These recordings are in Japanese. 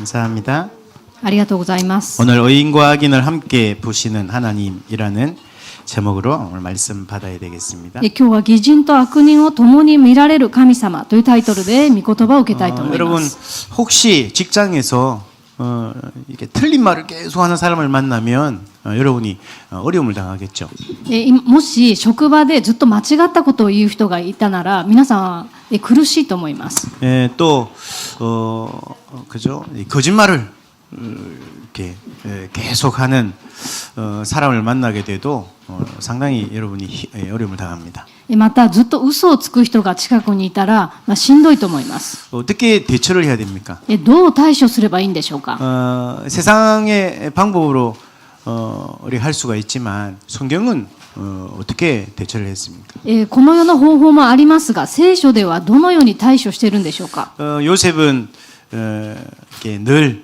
감사합니다. ありがとうございます。 오늘 의인과 악인을 함께 보시는 하나님이라는 제목으로 오늘 말씀 받아야 되겠습니다. 今日は義人と悪人を共に見られる神様というタイトルで御言葉を受けたいと思いま 여러분 す。 혹시 직장에서 이렇게 틀린 말을 계속하는 사람을 만나면 여러분이 어려움을 당하겠죠. もし職場でずっと間違ったことを言う人がいたなら皆さんは苦しいと思います。 또 그죠? 거짓말을 이렇게 계속하는 사람을 만나게 돼도 상당히 여러분이 어려움을 당합니다. またずっと嘘をつく人が近くにいたら、しんどいと思います。 어떻게 대처를 해야 됩니까? どう対処すればいいんでしょうか。 세상의 방법으로 우리가 할 수가 있지만 성경은 어떻게 대처를 했습니까? この世の方法もありますが、聖書ではどのように対処しているんでしょうか。 요셉은 이렇게 늘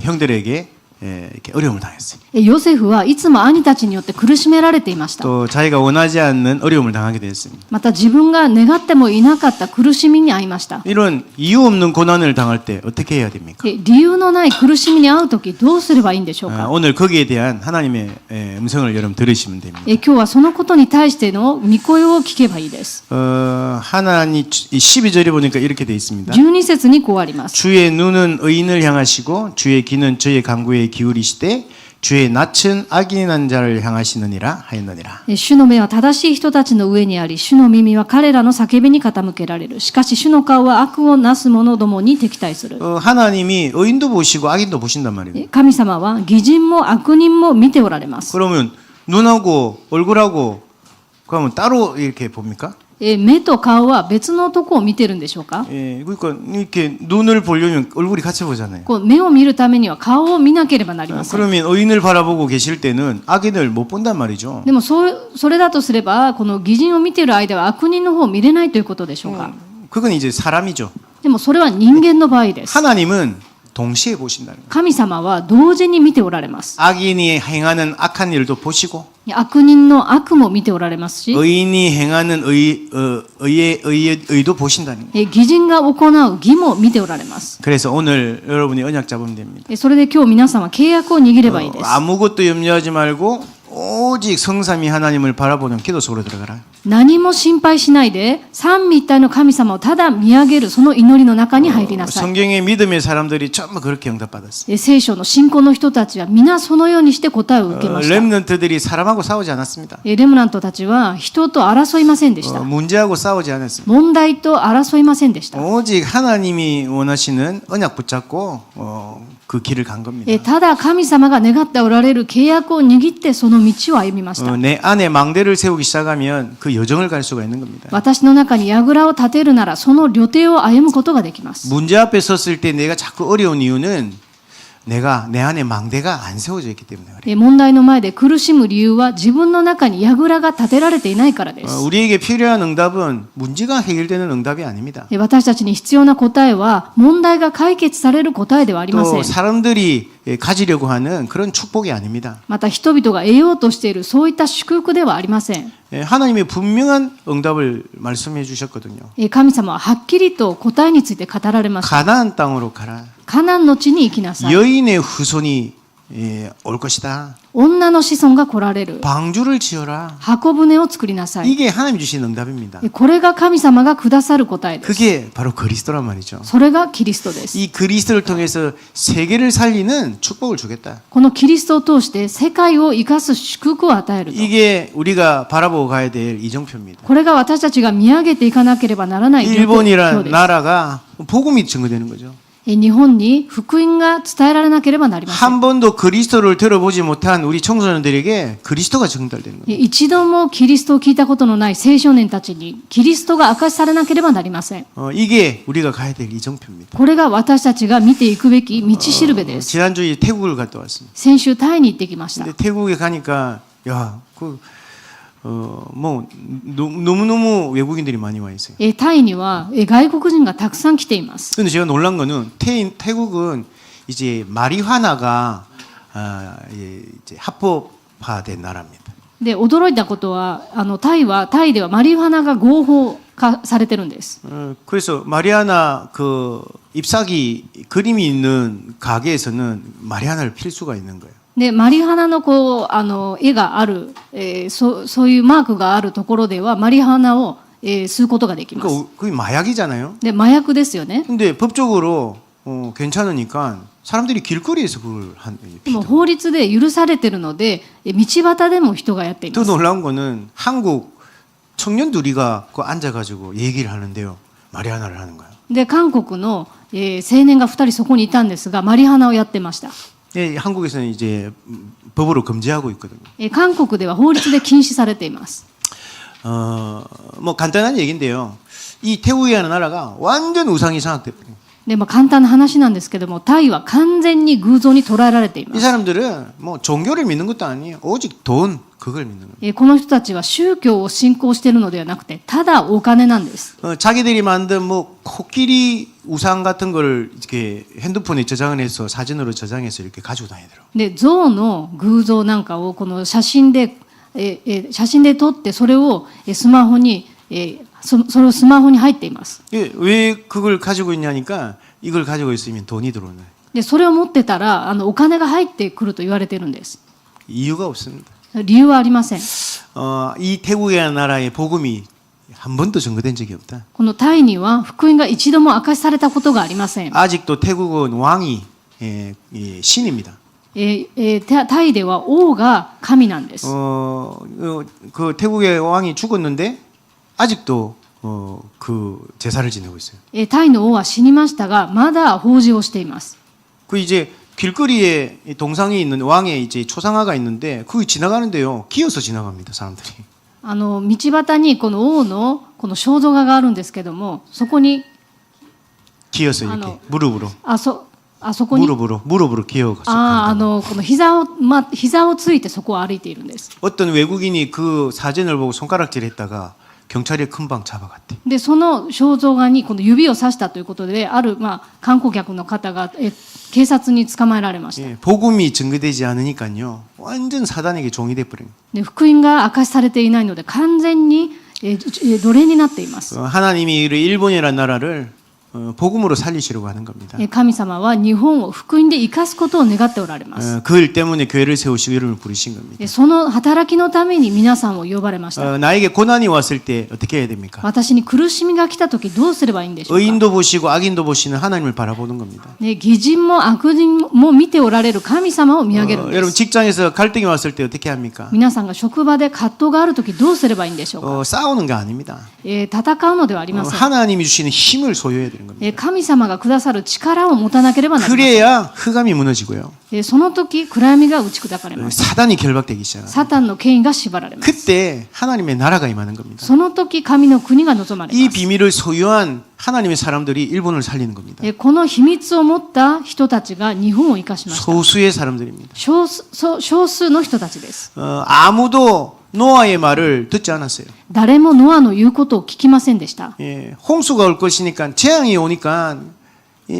형들에게 이렇게 어려움을 당했어요. ヨセフはいつも兄たちによって苦しめられていました。 또 자기가 원하지 않는 어려움을 당하게 됐습니다. また自分が願ってもいなかった苦しみに遭いました。 이런 이유 없는 고난을 당할 때 어떻게 해야 됩니까? 理由のない苦しみに遭うときどうすればいいんでしょうか。 오늘 거기에 대한 하나님의 음성을 여러분 들으시면 됩니다. 今日はそのことに対しての御声を聞けばいいです。 하나님 12절에 보니까 이렇게 돼 있습니다. 12節にこうあります。 주의 눈은 의인을 향하시고 주의 귀는 저의 간구에 기울이시되 주의 낯은 악인한 자를 향하시느니라 하였느니라. 主の目は正しい人たちの上にあり、主の耳は彼らの叫びに傾けられる。しかし主の顔は悪をなす者どもに敵対する。 하나님이 의인도 보시고 악인도 보신단 말이에요. 神様は義人も悪人も見ておられます。 그러면 눈하고 얼굴하고 그러면 따로 이렇게 봅니까? 目と顔は別のとこを見てるんでしょうか。 그러니까 이렇게 눈을 보려면 얼굴이 같이 보잖아요. 目を見るためには顔を見なければなりません。 그러면 의인을 바라보고 계실 때는 악인을 못 본단 말이죠. でもそれだとすれば、この義人を見ている間は悪人の方を見れないということでしょうか。 그건 이제 사람이죠. でもそれは人間の場合です。 하나님은 동시에 보신다는 거예요. 神様は同時に見ておられます。 악인이 행하는 악한 일도 보시고 悪人の悪も見ておられますし、 의인이 행하는 의도 보신다는 거예요. 義人が行う義も見ておられます。 그래서 오늘 여러분이 언약 잡으면 됩니다. それで今日皆さんは契約を握ればいいです。 아무것도 염려하지 말고 오직 성삼위 하나님을 바라보는 기도 속으로 들어가라. 何も心配しないで、三位一体の神様をただ見上げるその祈りの中に入りなさい。 성경의 믿음의 사람들이 전부 그렇게 응답받았어요. 聖書の信仰の人たちは皆そのようにして答えを受けました。 렘넌트들이 사람하고 싸우지 않았습니다. レムナントたちは人と争いませんでした。 문제하고 싸우지 않았어요. 問題と争いませんでした。 오직 하나님이 원하시는 언약 붙잡고 그 길을 간 겁니다. ただ神様が願っておられる契約を握ってその道を歩みました。 내 안에 망대를 세우기 시작하면 그 여정을 갈 수가 있는 겁니다. 私の中に櫓を立てるならその旅程を歩むことができます。 문제 앞에 섰을 때 내가 자꾸 어려운 이유는 내가 내 안에 망대가 안 세워져 있기 때문에 그래요. 問題の前で苦しむ理由は自分の中に櫓が立てられていないからです。 우리에게 필요한 응답은 문제가 해결되는 응답이 아닙니다. 私たちに必要な答えは問題が解決される答えではありませ 또 ん。 사람들이 가지려고 하는 그런 축복이 아닙니다. また人々が得ようとしているそういった祝福ではありません。 하나님이 분명한 응답을 말씀해 주셨거든요. 神様ははっきりと答えについて語られました。 가나안 땅으로 가라. カナンの地に行きなさい。 여인의 후손이 올 것이다. 女の子孫が来られる。 방주를 지어라. 箱舟を作りなさい。 이게 하나님 주신 응답입니다. これが神様がくださる答えです。 그게 바로 그리스도란 말이죠. それがキリストです。 이 그리스도를 통해서 세계를 살리는 축복을 주겠다. このキリストを通して世界を生かす祝福を与えると。 이게 우리가 바라보고 가야 될 이정표입니다. これが私たちが見上げていかなければならない状況 일본이란 です。 나라가 복음이 증거되는 거죠. 日本に福音が伝えられなければなりません。 한 번도 그리스도를 들어보지 못한 우리 청소년들에게 그리스도가 전달되는 거예요. 一度もキリストを聞いたことのない青少年たちにキリストが明かしされなければなりません。 이게 우리가 가야 될 이정표입니다. これが私たちが見ていくべき道しるべです。 지난주에 태국을 갔다 왔습니다. 先週タイに行ってきました。 근데 태국에 가니까 뭐 너무너무 외국인들이 많이 와 있어요. タイには外国人がたくさん来ています。 근데 제가 놀란 거는 태국은 이제 마리화나가 이제 합법화된 나라입니다. で驚いたことはタイではマリファナが合法化されてるんです。 그래서 마리아나 그 잎사귀 그림이 있는 가게에서는 마리아나를 필 수가 있는 거예요. でマリハナの絵がある、そういうマークがあるところではマリハナを、吸うことができます。 그러니까 그게 마약이잖아요. で麻薬ですよね。 근데 법적으로 괜찮으니까 사람들이 길거리에서 그걸 でも法律で許されてるので道端でも人がやっていま 더 す。 놀라운 거는 한국 청년 둘이가 그 앉아가지고 얘기를 하는데요. 마리아나를 하는 거예요. で韓国の、青年が2人そこにいたんですがマリハナをやってました。 예, 한국에서는 이제 법으로 금지하고 있거든요. 韓国では法律で禁止されています。 뭐 간단한 얘기인데요. 이 태국이라는 나라가 완전 우상이 장악돼버려요. で簡単な話なんですけどもタイは完全に偶像に捉えられていま 이 す。 사람들은 뭐 종교를 믿는 것도 아니에요. 오직 돈 그걸 믿는 거예요. この人たちは宗教を信仰しているのではなくてただお金なんです。 자기들이 만든 뭐 코끼리 우상 같은 걸 이렇게 핸드폰에 저장을 해서 사진으로 저장해서 이렇게 가지고 다니더라고요. で象の偶像なんかをこの写真で撮ってそれをスマホに、それをスマホに入っています。 예, 왜 그걸 가지고 있냐니까 이걸 가지고 있으면 돈이 들어오는 でそれを持ってたらお金が入ってくると言われているんです。 이유가 없습니다. 理由はありません。 이 태국이라는 나라의 복음이 한 번도 증거된 적이 없다. このタイには福音が一度も明かしされたことがありません。 아직도 태국은 왕이 신입니다. タイでは王が神なんです。 그 태국의 왕이 죽었는데 아직도 그 제사를 지내고 있어요. タイの王は死にましたがまだ法事をしています。 그 이제 길거리에 동상이 있는 왕의 이제 초상화가 있는데 거기 지나가는데요. 기어서 지나갑니다, 사람들이. 道端にこの王のこの肖像画があるんですけどもそこに 기어서 이렇게 무릎으로 あそこに 무릎으로 기어가서 この膝をついてそこを歩いているんです。 어떤 외국인이 그 사진을 보고 손가락질했다가 경찰이 금방 잡아갔대. でその肖像画にこの指を指したということである観光客の方が警察に捕まえられました。 예, 복음이 증거되지 않으니까요. 완전 사단에게 종이 돼 버린. で福音が明かしされていないので完全に奴隷になっています。 하나님이 일본이라는 나라를 복음으로 살리시려고 하는 겁니다. 神様は日本を福音で生かすことを願っておられます。 그 일 때문에 교회를 세우시고 이름을 부르신 겁니다. その働きのために皆さんを呼ばれました。 나에게 고난이 왔을 때 어떻게 해야 됩니까? 私に苦しみが来た時どうすればいいんでしょうか。 의인도 보시고 악인도 보시는 하나님을 바라보는 겁니다. 義人も悪人も見ておられる神様を見上げるんで 여러분 す。 직장에서 갈등이 왔을 때 어떻게 합니까? 皆さんが職場で葛藤がある時どうすればいいんでしょうか。 싸우는 게 아닙니다. 戦うのではありません。 하나님이 주시는 힘을 소유해야 되는 겁니다. 神様がくださる力を持たなければなりません。 그래야 흑암이 무너지고요. その時暗闇が打ち砕かれます。 사단이 결박되기 시작합니다. サタンの権威が縛られます。 그때 하나님의 나라가 임하는 겁니다. その時神の国が望まれ 이 ます。 비밀을 소유한 하나님의 사람들이 일본을 살리는 겁니다. この秘密を持った人たちが日本を生かしました。 소수의 사람들입니다. 少数の人たちです。 아무도 노아의 말을 듣지 않았어요. 誰もノアの言うことを聞きませんでした。 예, 홍수가 올 것이니까 재앙이 오니까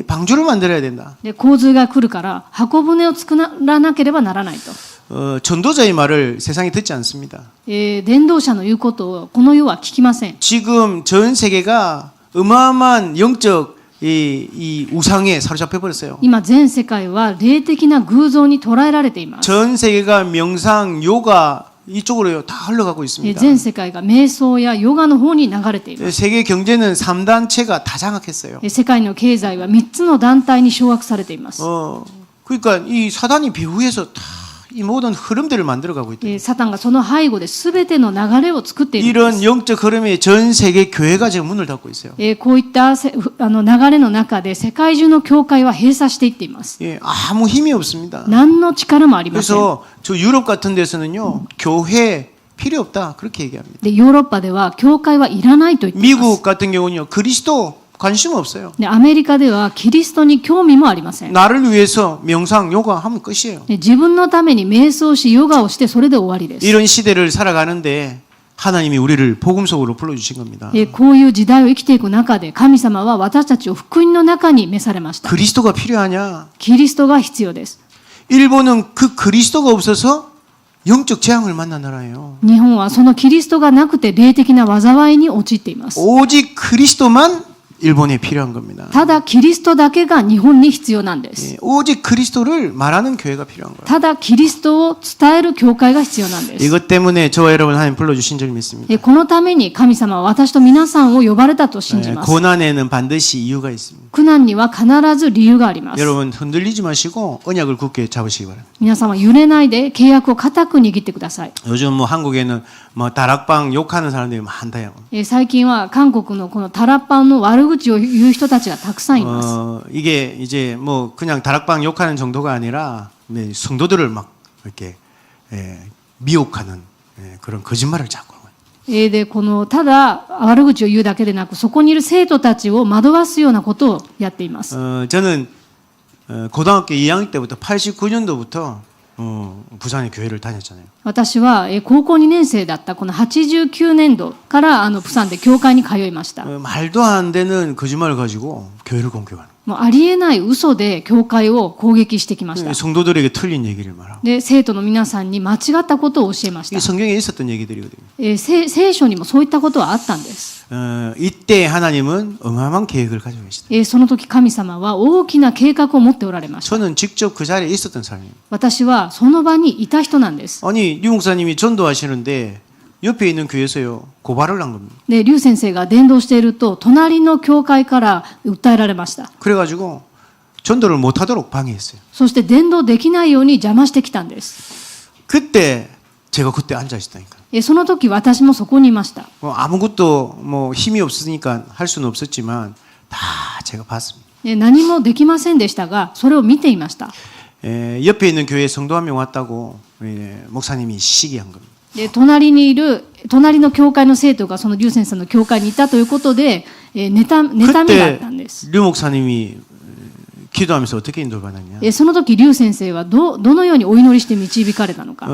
방주를 만들어야 된다. で洪水が来るから箱舟を作らなければならないと。 전도자의 말을 세상이 듣지 않습니다. 伝道者の言うことをこの世は聞きません。 지금 전 세계가 어마어마한 영적 이 우상에 사로잡혀 버렸어요. 今全世界は霊的な偶像に捉えられています。 전 세계가 명상, 요가 이쪽으로 다 흘러가고 있습니다. 全世界が瞑想やヨガの方に流れています。 세계 경제는 3단체가 다 장악했어요. 世界の経済は3つの団体に掌握されています。 그러니까 이 사단이 배후에서 다 이 모든 흐름들을 만들어가고 있다. サタンがその背後で全ての流れを作っているんです。 이런 영적 흐름에 전 세계 교회가 지금 문을 닫고 있어요. こういった流れの中で世界中の教会は閉鎖していっています。 예, 아무 힘이 없습니다. 何の力もありません。 그래서 저 유럽 같은 데서는요, 교회 필요 없다 그렇게 얘기합니다. でヨーロッパでは教会はいらないと言っています。 미국 같은 경우는요, 그리스도 관심 없어요. でアメリカではキリストに興味もありません。 나를 위해서 명상, 요가 하면 끝이에요. で自分のために瞑想しヨガをしてそれで終わりです。 이런 시대를 살아가는데 하나님이 우리를 복음 속으로 불러주신 겁니다. こういう時代を生きていく中で神様は私たちを福音の中に召されました。 그리스도가 필요하냐? キリストが必要です。 일본은 그 그리스도가 없어서 영적 재앙을 만난 나라예요. 日本はそのキリストがなくて霊的な災いに陥っています。 오직 그리스도만 일본에 필요한 겁니다. ただキリストだけが日本に必要なんです。 예, 오직 그리스도를 말하는 교회가 필요한 거예요. ただキリストを伝える教会が必要なんです。 이것 때문에 저와 여러분 하나님 불러주신 줄 믿습니다. このために神様は私と皆さんを呼ばれたと信じ 예, ます。 고난에는 반드시 이유가 있습니다. 苦難には必ず理由があります。 여러분 흔들리지 마시고 언약을 굳게 잡으시기 바랍니다. 皆さんは揺れないで契約を固く握ってください。 요즘 뭐 한국에는 뭐 다락방 욕하는 사람들이 많다요. 最近は韓国のこのタラッパンの悪口を言う人たちがたくさんいます。 이게 이제 뭐 그냥 다락방 욕하는 정도가 아니라 네, 성도들을 막 이렇게 미혹하는 그런 거짓말을 자꾸 하고. でこのただ悪口を言うだけでなく、そこにいる生徒たちを惑わすようなことをやっています。 저는 고등학교 2학년 때부터 89년도부터 부산에 교회를 다녔잖아요. 私は高校2年生だったこの89年度から釜山で教会に通いました。 말도 안 되는 거짓말을 가지고 교회를 공격하는. もうありえない嘘で教会を攻撃してきました。 성도들에게 틀린 얘기를 말하고. で生徒の皆さんに間違ったことを教えまし 이게 た。 성경에 있었던 얘기들이거든요. 聖書にもそういったことはあったんです。 이때 하나님은 어마어마한 계획을 가지고 계시다. その時神様は大きな計画を持っておられました。 저는 직접 그 자리에 있었던 사람이에요. 私はその場にいた人なんです。 아니 류 목사님이 전도하시는데 옆에 있는 교회에서요 고발을 한 겁니다. で、劉先生が伝道していると隣の教会から訴えられました。 그래가지고 전도를 못하도록 방해했어요. そして伝道できないように邪魔してきたんです。 그때 제가 그때 앉아 있었다니까. その時私もそこにいました。 뭐 아무것도 뭐 힘이 없으니까 할 수는 없었지만 다 제가 봤습니다. 何もできませんでしたが、それを見ていました。 옆에 있는 교회에 성도 한 명 왔다고 목사님이 시기한 겁니다. で隣の教会の生徒がその劉先生の教会にいたということで、妬みがあったんです。 류 목사님이 기도하면서 어떻게 인도를 받았냐? その時劉先生はどのようにお祈りして導かれたのか。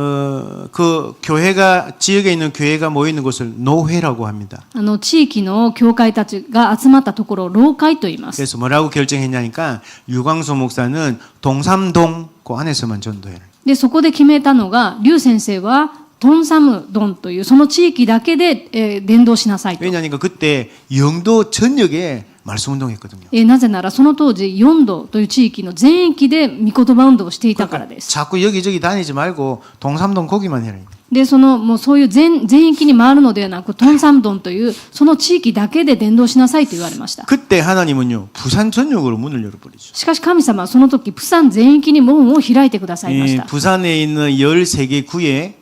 그 교회가 지역에 있는 교회가 모여 있는 곳을 노회라고 합니다. 地域の教会たちが集まったところを老会と言います。 그래서 뭐라고 결정했냐니까 유광수 목사는 동삼동 그 안에서만 전도해라. でそこで決めたのが、劉先生はトンサムドンというその地域だけで、伝道しなさいと。 왜냐하니까 그때 영도 전역에 말씀 운동했거든요. なぜならその当時4度という地域の全域で御言葉運動をしていたからです。 자꾸 여기저기 다니지 말고 동삼동 거기만 해라. でもうそういう全域に回るのではなく、トンサムドンというその地域だけで伝道しなさいと言われました。 그때 하나님은요 부산 전역으로 문을 열어버리죠. しかし神様はその時プサン全域に門を開いてくださいました。 부산에 있는 13개 구에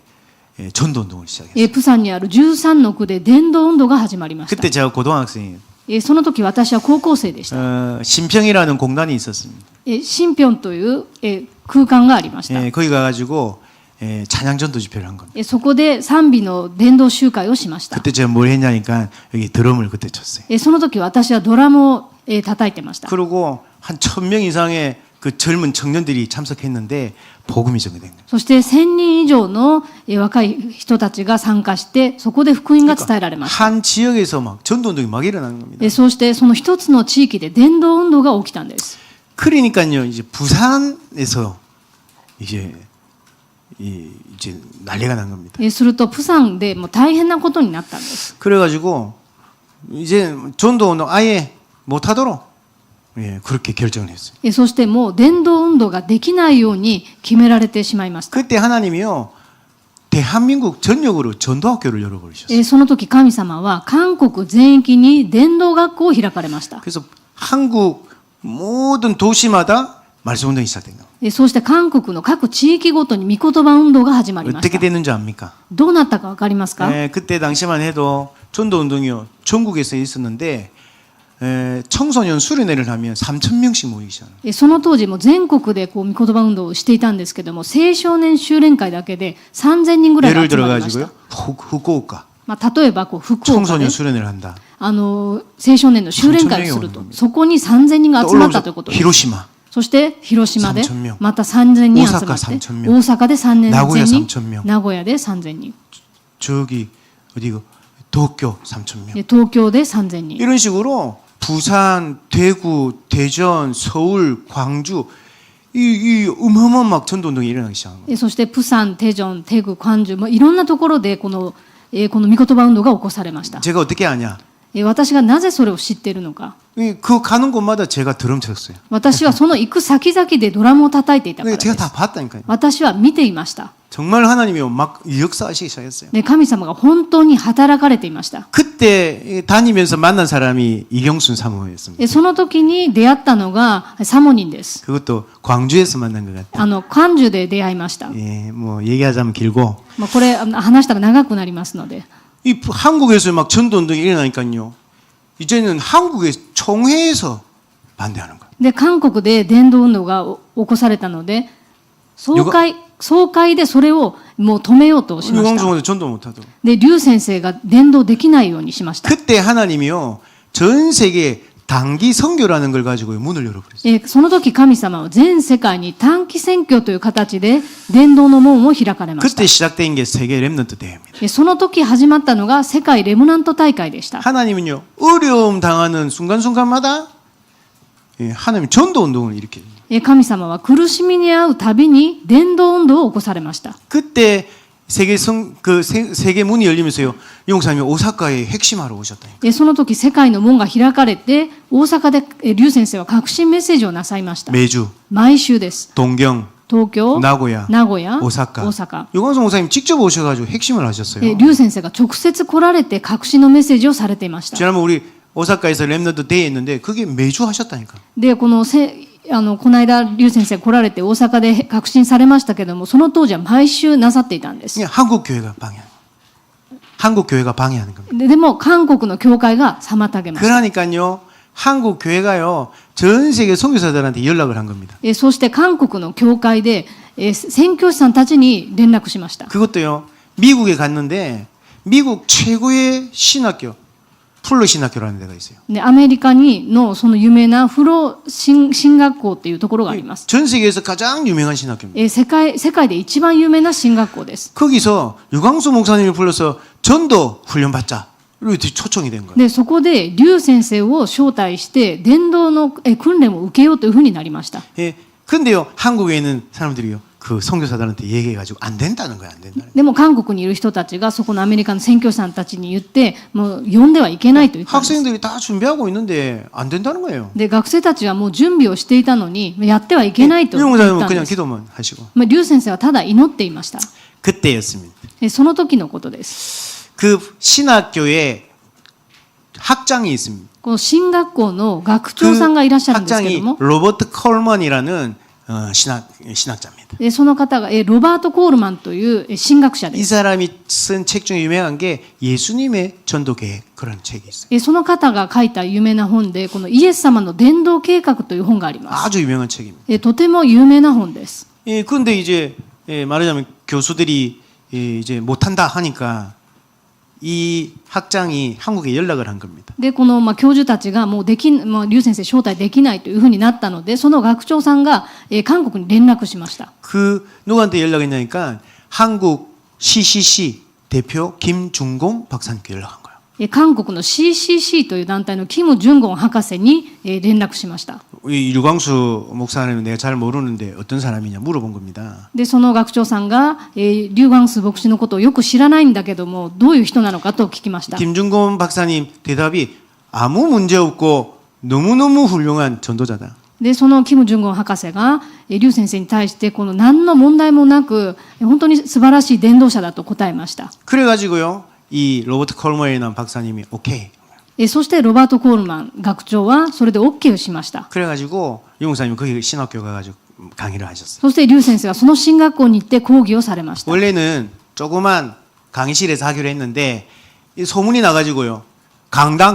전도 운동을 시작했어요. プサンにある13の区で伝道運動が始まりました。 그때 제가 고등학생이에요. その時私は高校生でした。 신평이라는 공단이 있었습니다. 新平という空間がありました。 거기 가가지고 찬양 전도 집회를 한 겁니다. そこで賛美の伝道集会をしました。 그때 제가 뭘 했냐니까 여기 드럼을 그때 쳤어요. その時私はドラムを叩いてました。 그리고 한 1000명 이상의 그 젊은 청년들이 참석했는데 복음이 전개된 거예요. そして1000人以上の若い人たちが参加して、そこで福音が伝えられました。 한 지역에서 막 전도 운동이 막 일어나는 겁니다. そうしてその一つの地域で伝道運動が起きたんです。 그러니까요 이제 부산에서 이제 난리가 난 겁니다. するとプサンでもう大変なことになったんです。 그래가지고 이제 전도 운동 아예 못하도록 그렇게 결정을 했어요. そしてもう伝道運動ができないように決められてしまいました。 그때 하나님이요 대한민국 전역으로 전도학교를 열어버리셨어요. その時神様は韓国全域に伝道学校を開かれました。 그래서 한국 모든 도시마다 말씀 운동이 시작된 거예요. そうして韓国の各地域ごとに御言葉運動が始まりまし 어떻게 た。 됐는지 압니까? どうなったかわかりますか？ 그때 당시만 해도 전도 운동이요 전국에서 있었는데 청소년 수련회를 하면 3,000명씩 모이기 시작해요. その当時も全国で御言葉運動をしていたんですけども、青少年修練会だけで3000人ぐらいが 예를 集まりました 들어가지고요. 후쿠오카 例えば福岡 청소년 で 수련회를 한다. 青少年の修練会をすると、そこに3000人が集まったということです。 히로시마 そして広島で3000名また3000人集まって、大阪3000名大阪で3000 名古屋人、 3000名 名古屋で3000人、 저기 어디고 도쿄 3,000명 東京で3000人。 이런 식으로 부산, 대구, 대전, 서울, 광주 이 어마어마한 막 전도 운동이 일어나기 시작한 거예요. そしてプサン、テジョン、テグ、クァンジュ、いろんなところでこの御言葉運動が起こされました。 제가 어떻게 아냐? 私がなぜそれを知っているのか。 그 가는 곳마다 제가 드럼 쳤어요. 私はその行く先々でドラムを叩いていたからで 제가 す。 다 봤다니까요. 私は見ていました。 정말 하나님이 막 역사하시기 시작했어요. で、神様が本当に働かれていました。 그때 다니면서 만난 사람이 이경순 사모였습니다. その時に出会ったのがサモニンです。 그것도 광주에서 만난 것 같아요. カンジュで出会いました。 예, 뭐 얘기하자면 길고 これ話したら長くなりますので。 이 한국에서 막 전도 운동이 일어나니까요. 이제는 한국의 총회에서 반대하는 거예요. で、韓国で伝道運動が起こされたので、総会でそれをもう止めようとしました。 유광중원에 전도 못하도록. で、劉先生が伝道できないようにしました。 그때 하나님이요. 전 세계 단기 선교라는 걸 가지고 문을 열어버렸어요. その時神様は全世界に短期宣教という形で伝道の門を開かれました。 그때 시작된 게 세계 렘넌트 대회입니다. その時始まったのが世界レムナント大会でした。 하나님은요. 어려움 당하는 순간순간마다 하나님 전도 운동을 일으켜요. 神様は苦しみに遭うたびに伝道運動を起こされました。 그때 세계 문이 열리면서요. 용사님이 오사카에 핵심하러 오셨다니까. その時世界の門が開かれて大阪で劉先生は革新メッセージをなさいました。 매주, 毎週です。 동경, 東京、 나고야, 名古屋、 오사카. 大阪。 유광수 목사님 직접 오셔가지고 핵심을 하셨어요. 劉先生が直接来られて革新のメッセージをされていました。 지난번 우리 오사카에서 렘넌트 대회 했는데 그게 매주 하셨다니까. で、この間、劉先生来られて大阪で革新されましたけども、その当時は毎週なさっていたんです。 그냥 한국 교회가 방해하는 겁니다. でも、韓国の教会が妨げました。 그러니까요. 한국 교회가요. 전 세계 선교사들한테 연락을 한 겁니다. そして韓国の教会で、宣教師さんたちに連絡しました。 그것도요. 미국에 갔는데 미국 최고의 신학교 풀로 신학교라는 데가 있어요. で、アメリカのその有名なフロ進学校っていうところがあります。 전 세계에서 가장 유명한 신학교입니다. 世界で一番有名な進学校です。 거기서 유광수 목사님을 불러서 전도 훈련 받자. 이렇게 초청이 된 거예요. で、そこで劉先生を招待して伝道の訓練を受けようというふうになりました。 예. 근데요. 한국에 있는 사람들이요. 그 선교사들한테 얘기해가지고 안 된다는 거예요. 안 된다는 でも韓国にいる人たちがそこのアメリカの宣教師さんたちに言って、もう呼んではいけないと言ったんです。 학생들이 다 준비하고 있는데 안 된다는 거예요. で、学生たちはもう準備をしていたのに、やってはいけないと言 유영 った 목사님은 ん 그냥 です。 기도만 하시고. 劉先生はただ祈っていました。 그때였습니다. その時のことです。 그 신학교에 학장이 있습니다. この進学校の学長さんがいらっしゃるんですけど 학장이 も、 로버트 콜먼이라는 신학자입니다. その方がロバート・コールマンという神学者で 이 す。 사람이 쓴 책 중에 유명한 게 예수님의 전도 계획 그런 책이 있어요. その方が書いた有名な本で、このイエス様の伝道計画という本があります。 아주 유명한 책입니다. とても有名な本です。 그런데 이제 말하자면 교수들이 이제 못한다 하니까 이 학장이 한국에 연락을 한 겁니다. で、この教授たちがもう劉先生招待できないというふうになったので、その学長さんが韓国に連絡しました。 그 누구한테 연락했냐니까 한국 CCC 대표 김중공 박사님께 연락한 거예요. 韓国の CCC という団体のキム・ジュンゴン博士に連絡しました。 이 유광수 목사님은 내가 잘 모르는데 어떤 사람이냐 물어본 겁니다. で、その学長さんが、劉광수牧師のことをよく知らないんだけども、どういう人なのかと聞きました。 김중공 박사님 대답이 아무 문제 없고 너무너무 훌륭한 전도자다. で、そのキム・ジュンゴン博士が劉先生に対してこの何の問題もなく本当に素晴らしい伝道者だと答えました。 그래가지고요 이 로버트 콜머이라는 박사님이 오케이. そしてロバート・コールマン学長はそれで OK をしました。 그래가지고 유 목사님이 거기 신학교 가가지고 강의를 하셨어요. そして劉先生はその進学校に行って講義をされました。 원래는 조그만 강의실에서 하기로 했는데 이 소문이 나가지고요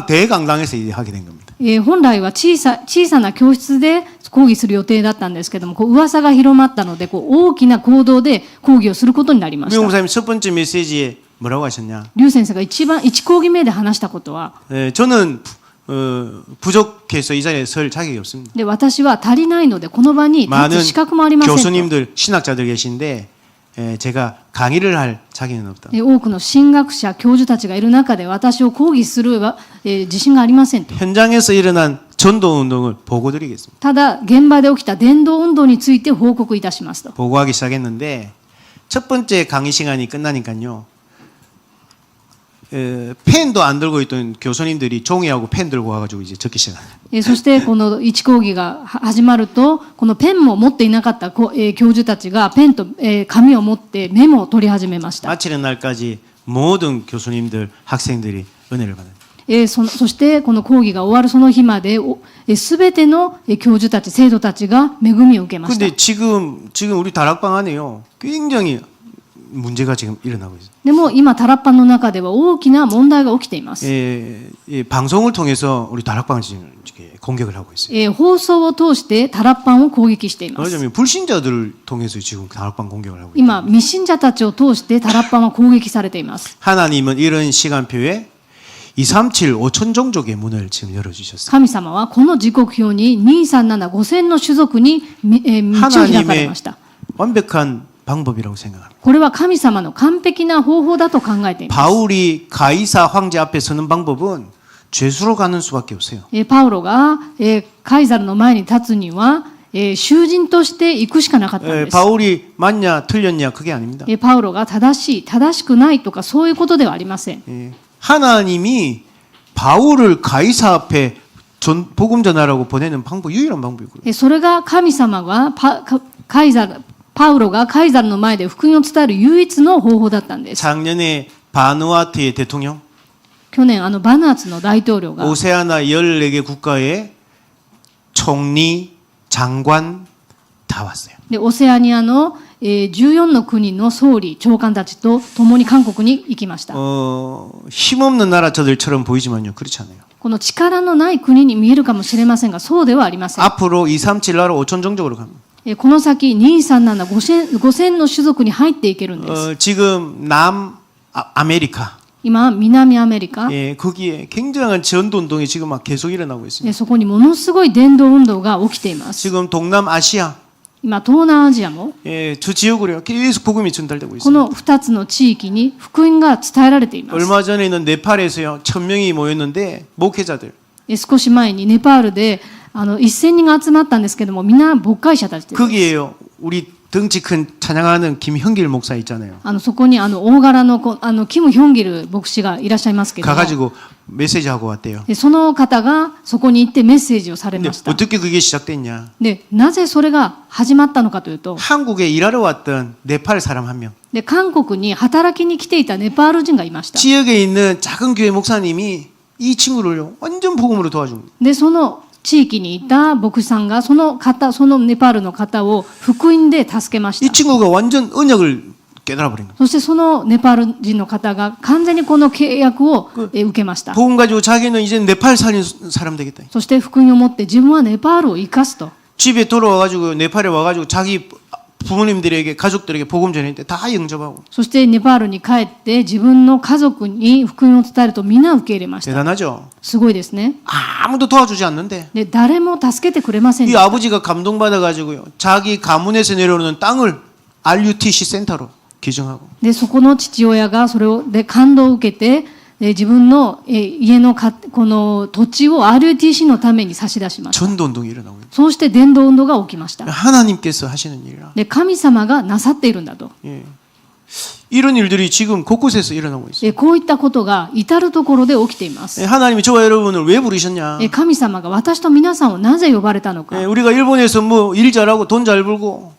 대강당에서 이제 하게 된 겁니다. 本来は小さな教室で講義する予定だったんですけども、噂が広まったので大きな行動で講義をすることになりまし 유 た。 목사님 첫 번째 메시지에 뭐라고 하셨냐? 劉先生が1講義目で話したことは、 저는 부족해서 이 자리에 설 자격이 없습니다. で、私は足りないのでこの場に立 많은 つ資格もありませんと。 교수님들, 신학자들 계신데 제가 강의를 할 자격은 없다. 多くの神学者、教授たちがいる中で私を講義する自信がありませんと。 현장에서 일어난 전도 운동을 보고 드리겠습니다. ただ現場で起きた伝道運動について報告いたしますと。 보고하기 시작했는데 첫 번째 강의 시간이 끝나니까요. 펜도 안 들고 있던 교수님들이 종이하고 펜 들고 와가지고 이제 적기 시작해요. そしてこの1講義が始まると、このペンも持っていなかった教授たちがペンと紙を持ってメモを取り始めました。 마치는 날까지 모든 교수님들, 학생들이 은혜를 받아요. そしてこの講義が終わるその日まで、すべての教授たち、生徒たちが恵みを受けました。 근데 지금 우리 다락방 안에요. 굉장히 문제가 지금 일어나고 있어요. でも今タラッパンの中では大きな問題が起きています。 방송을 통해서 우리 다락방을 지금 이렇게 공격을 하고 있어요. 放送を通してタラッパンを攻撃しています。 왜냐하면 불신자들을 통해서 지금 다락방 공격을 하고 있어요. 今未信者たちを通してタラッパンは攻撃されています。 하나님은 이런 시간표에 237 5천 종족의 문을 지금 열어주셨어요. 神様はこの時刻表に237 5000の種族に道を開かれました。 완벽한 방법이라고 생각합니다. これは神様の完璧な方法だと考えています。 바울이 가이사 황제 앞에 서는 방법은 죄수로 가는 수밖에 없어요. パウロがカイザルの前に立つには囚人として行くしかなかったんです。 바울이 맞냐 틀렸냐 그게 아닙니다. パウロが正しい正しくないとかそういうことではありません。 하나님이 바울을 가이사 앞에 복음 전하라고 보내는 방법 유일한 방법이고요. それが神様がパウロがカイザルの前で福音を伝える唯一の方法だったんです。 작년에 바누아투의 대통령 去年バヌアツの大統領が 오세아나 14개 국가의 총리, 장관 다 왔어요. でオセアニアの14の国の総理、長官たちと共に韓国に行きました。 힘없는 나라들처럼 보이지만요. 그렇지 않아요. この力のない国に見えるかもしれませんが、そうではありません。 앞으로 237 나라 5천 종족으로 갑니다. この先237 5000の種族に入っていけるんです。 지금 남아메리카 今南アメリカ、 거기에 굉장한 전도 운동이 지금 막 계속 일어나고 있습니다. そこにものすごい伝道運動が起きています。 지금 동남아시아 今東南アジアも 저 지역으로요. 계속 복음이 전달되고 こ 있습니다. の2つの地域に福音が伝えられています。 얼마 전에는 네팔에서요. 1000명이 모였는데 목회자들 少し前にネパールで1000人が集まったんですけども、みんな牧会者たちです。 거기에요. 우리 덩치 큰 찬양하는 김형길 목사 있잖아요. そこに大柄のキム・ヒョンギル牧師がいらっしゃいますけども、 가가지고 메시지하고 왔대요. でその方がそこに行ってメッセージをされ 근데 ました。 어떻게 그게 시작됐냐? でなぜそれが始まったのかというと、 한국에 일하러 왔던 네팔 사람 한 명. で韓国に働きに来ていたネパール人がいました。 지역에 있는 작은 교회 목사님이 이 친구를요. 완전 복음으로 도와줍니다. でその地域にいた牧師さんがそのネパールの方を福音で助けまし 이 た。 친구가 완전 언약을 깨달아 버린 거예요. そしてそのネパール人の方が完全にこの契約を受けました。 복음 가지고 자기는 이제 네팔 살린 사람 되겠다. そして福音を持って自分はネパールを生かすと。 집에 돌아와가지고 네팔에 와가지고 자기 부모님들에게 가족들에게 복음 전했는데 다 영접하고 そしてネパールに帰って自分の家族に福音を伝えると皆受け入れました。 대단하죠. すごいですね。 아무도 도와주지 않는데 で誰も助けてくれませんで 이 した。 아버지가 감동받아가지고요. 자기 가문에서 내려오는 땅을 RUTC 센터로 기증하고 でそこの父親がそれをで感動を受けて、自分の家のこの土地を RUTC のために差し出しました。 전도 운동이 일어나고 있어요. そうして伝道運動が起きました。 하나님께서 하시는 일이라. で神様がなさっているんだと。 예. 이런 일들이 지금 곳곳에서 일어나고 있어요. こういったことが至るところで起きています。 예, 하나님이 저와 여러분을 왜 부르셨냐? 神様が私と皆さんをなぜ呼ばれたのか。 예, 우리가 일본에서 뭐 일 잘하고 돈 잘 벌고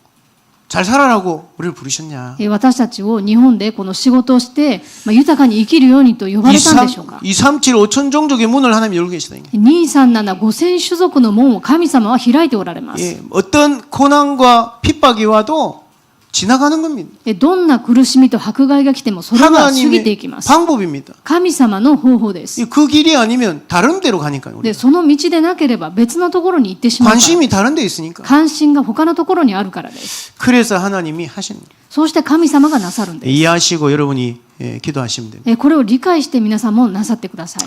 잘 살아라고 우리를 부르셨냐? 私たちを日本でこの仕事をして、豊かに生きるようにと呼ばれたんでしょうか。 237 5천 종족의 문을 하나님이 열고 계시다. 237 5000種族の門を神様は開いておられます。 예, 어떤 고난과 핍박이 와도 지나가는 겁니다. どんな苦しみと迫害が来てもそれは過ぎていきます。 방법입니다. 神様の方法です。 그 길이 아니면 다른 데로 가니까요. 우리. で、その道でなければ別のところに行ってしまうから。 관심이 다른 데 있으니까. 関心が他のところにあるからです。 그래서 하나님이 하시는 거예요. そうして神様がなさるんです。 이해하시고 여러분이 기도하시면 됩니다. これを理解して皆さんもなさってくださ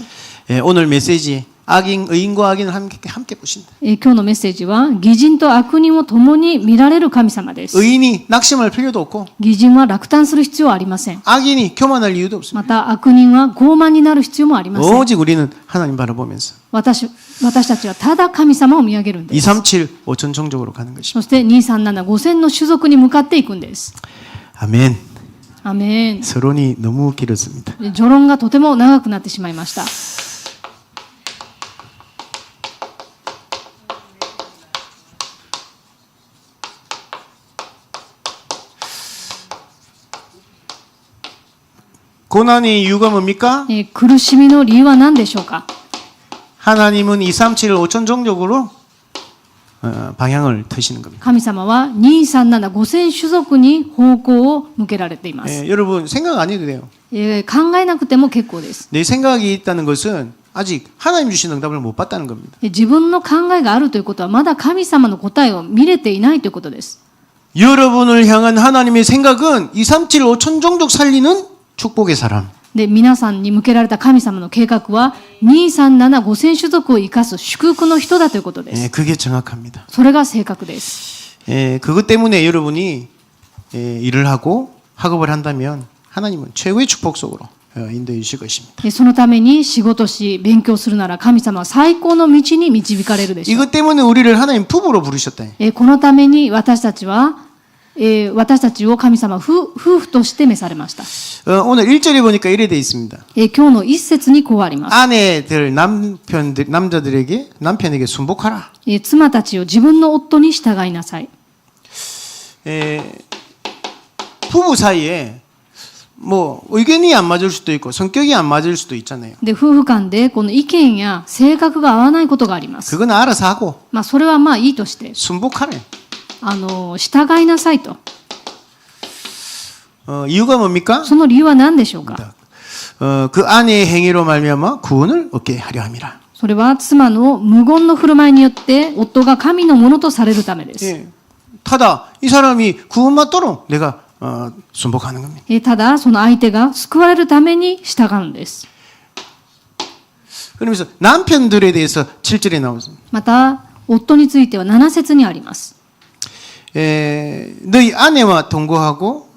い。 오늘 메시지 의인과 악인을 함께 보신다. 今日のメッセージは義人と悪人を共に見られる神様です。 의인이 낙심할 필요도 없고 義人は落胆する必要はありません。 악인이 교만할 이유도 없습니다. また悪人は傲慢になる必要もありません。 오직 우리는 하나님 바라보면서 私たちはただ神様を見上げるんです。 237 5천 종족으로 가는 것입니다. そして237、5000の種族に向かっていくんです。 아멘. アメン。 서론이 너무 길었습니다. 序論がとても長くなってしまいました。 고난의 이유가 뭡니까? 苦しみの理由は何でしょうか。 하나님은 237 5천 종족으로 방향을 트시는 겁니다. 神様は237、5000種族に方向を向けられています。 여러분 생각 안 해도 돼요. 考えなくても結構です。 내 생각이 있다는 것은 아직 하나님 주신 응답을 못 받다는 겁니다. 自分の考えがあるということはまだ神様の答えを見れていないということです。 여러분을 향한 하나님의 생각은 237 5천 종족 살리는 축복의 사람. で、皆さんに向けられた神様の計画は237、5000種族を生かす祝福の人だということです。 그게 정확합니다. それが正確です。 그것 때문에 여러분이 일을 하고 학업을 한다면 하나님은 최고의 축복 속으로 인도해 주실 것입니다. そのために仕事し勉強するなら神様は最高の道に導かれるでしょう。 이것 때문에 우리를 하나님 부부로 부르셨다. このために私たちを神様は夫婦として召されました。 오늘 1절에 보니까 이래 돼 있습니다. 今日の一節にこうあります。 아내들 남편에게 순복하라. 妻たちを自分の夫に従いなさい。 부부 사이에 뭐 의견이 안 맞을 수도 있고 성격이 안 맞을 수도 있잖아요. で、夫婦間でこの意見や性格が合わないことがあります。 그건 알아서 하고 それはまあいいとして、 순복하래. 従いなさいと。 이유가 뭡니까? その理由は何でしょうか。 그 아내의 행위로 말미암아 구원을 얻게 하려 함이라. それは妻の無言の振る舞いによって夫が神のものとされるためです。 예. 타다 이 사람이 구원받도록 내가 순복하는 겁니다. ただその相手が救われるために従うんです。 그러면서 남편들에 대해서 7절에 나오습니다. また夫については7節にあります。 너희 아내와 동거하고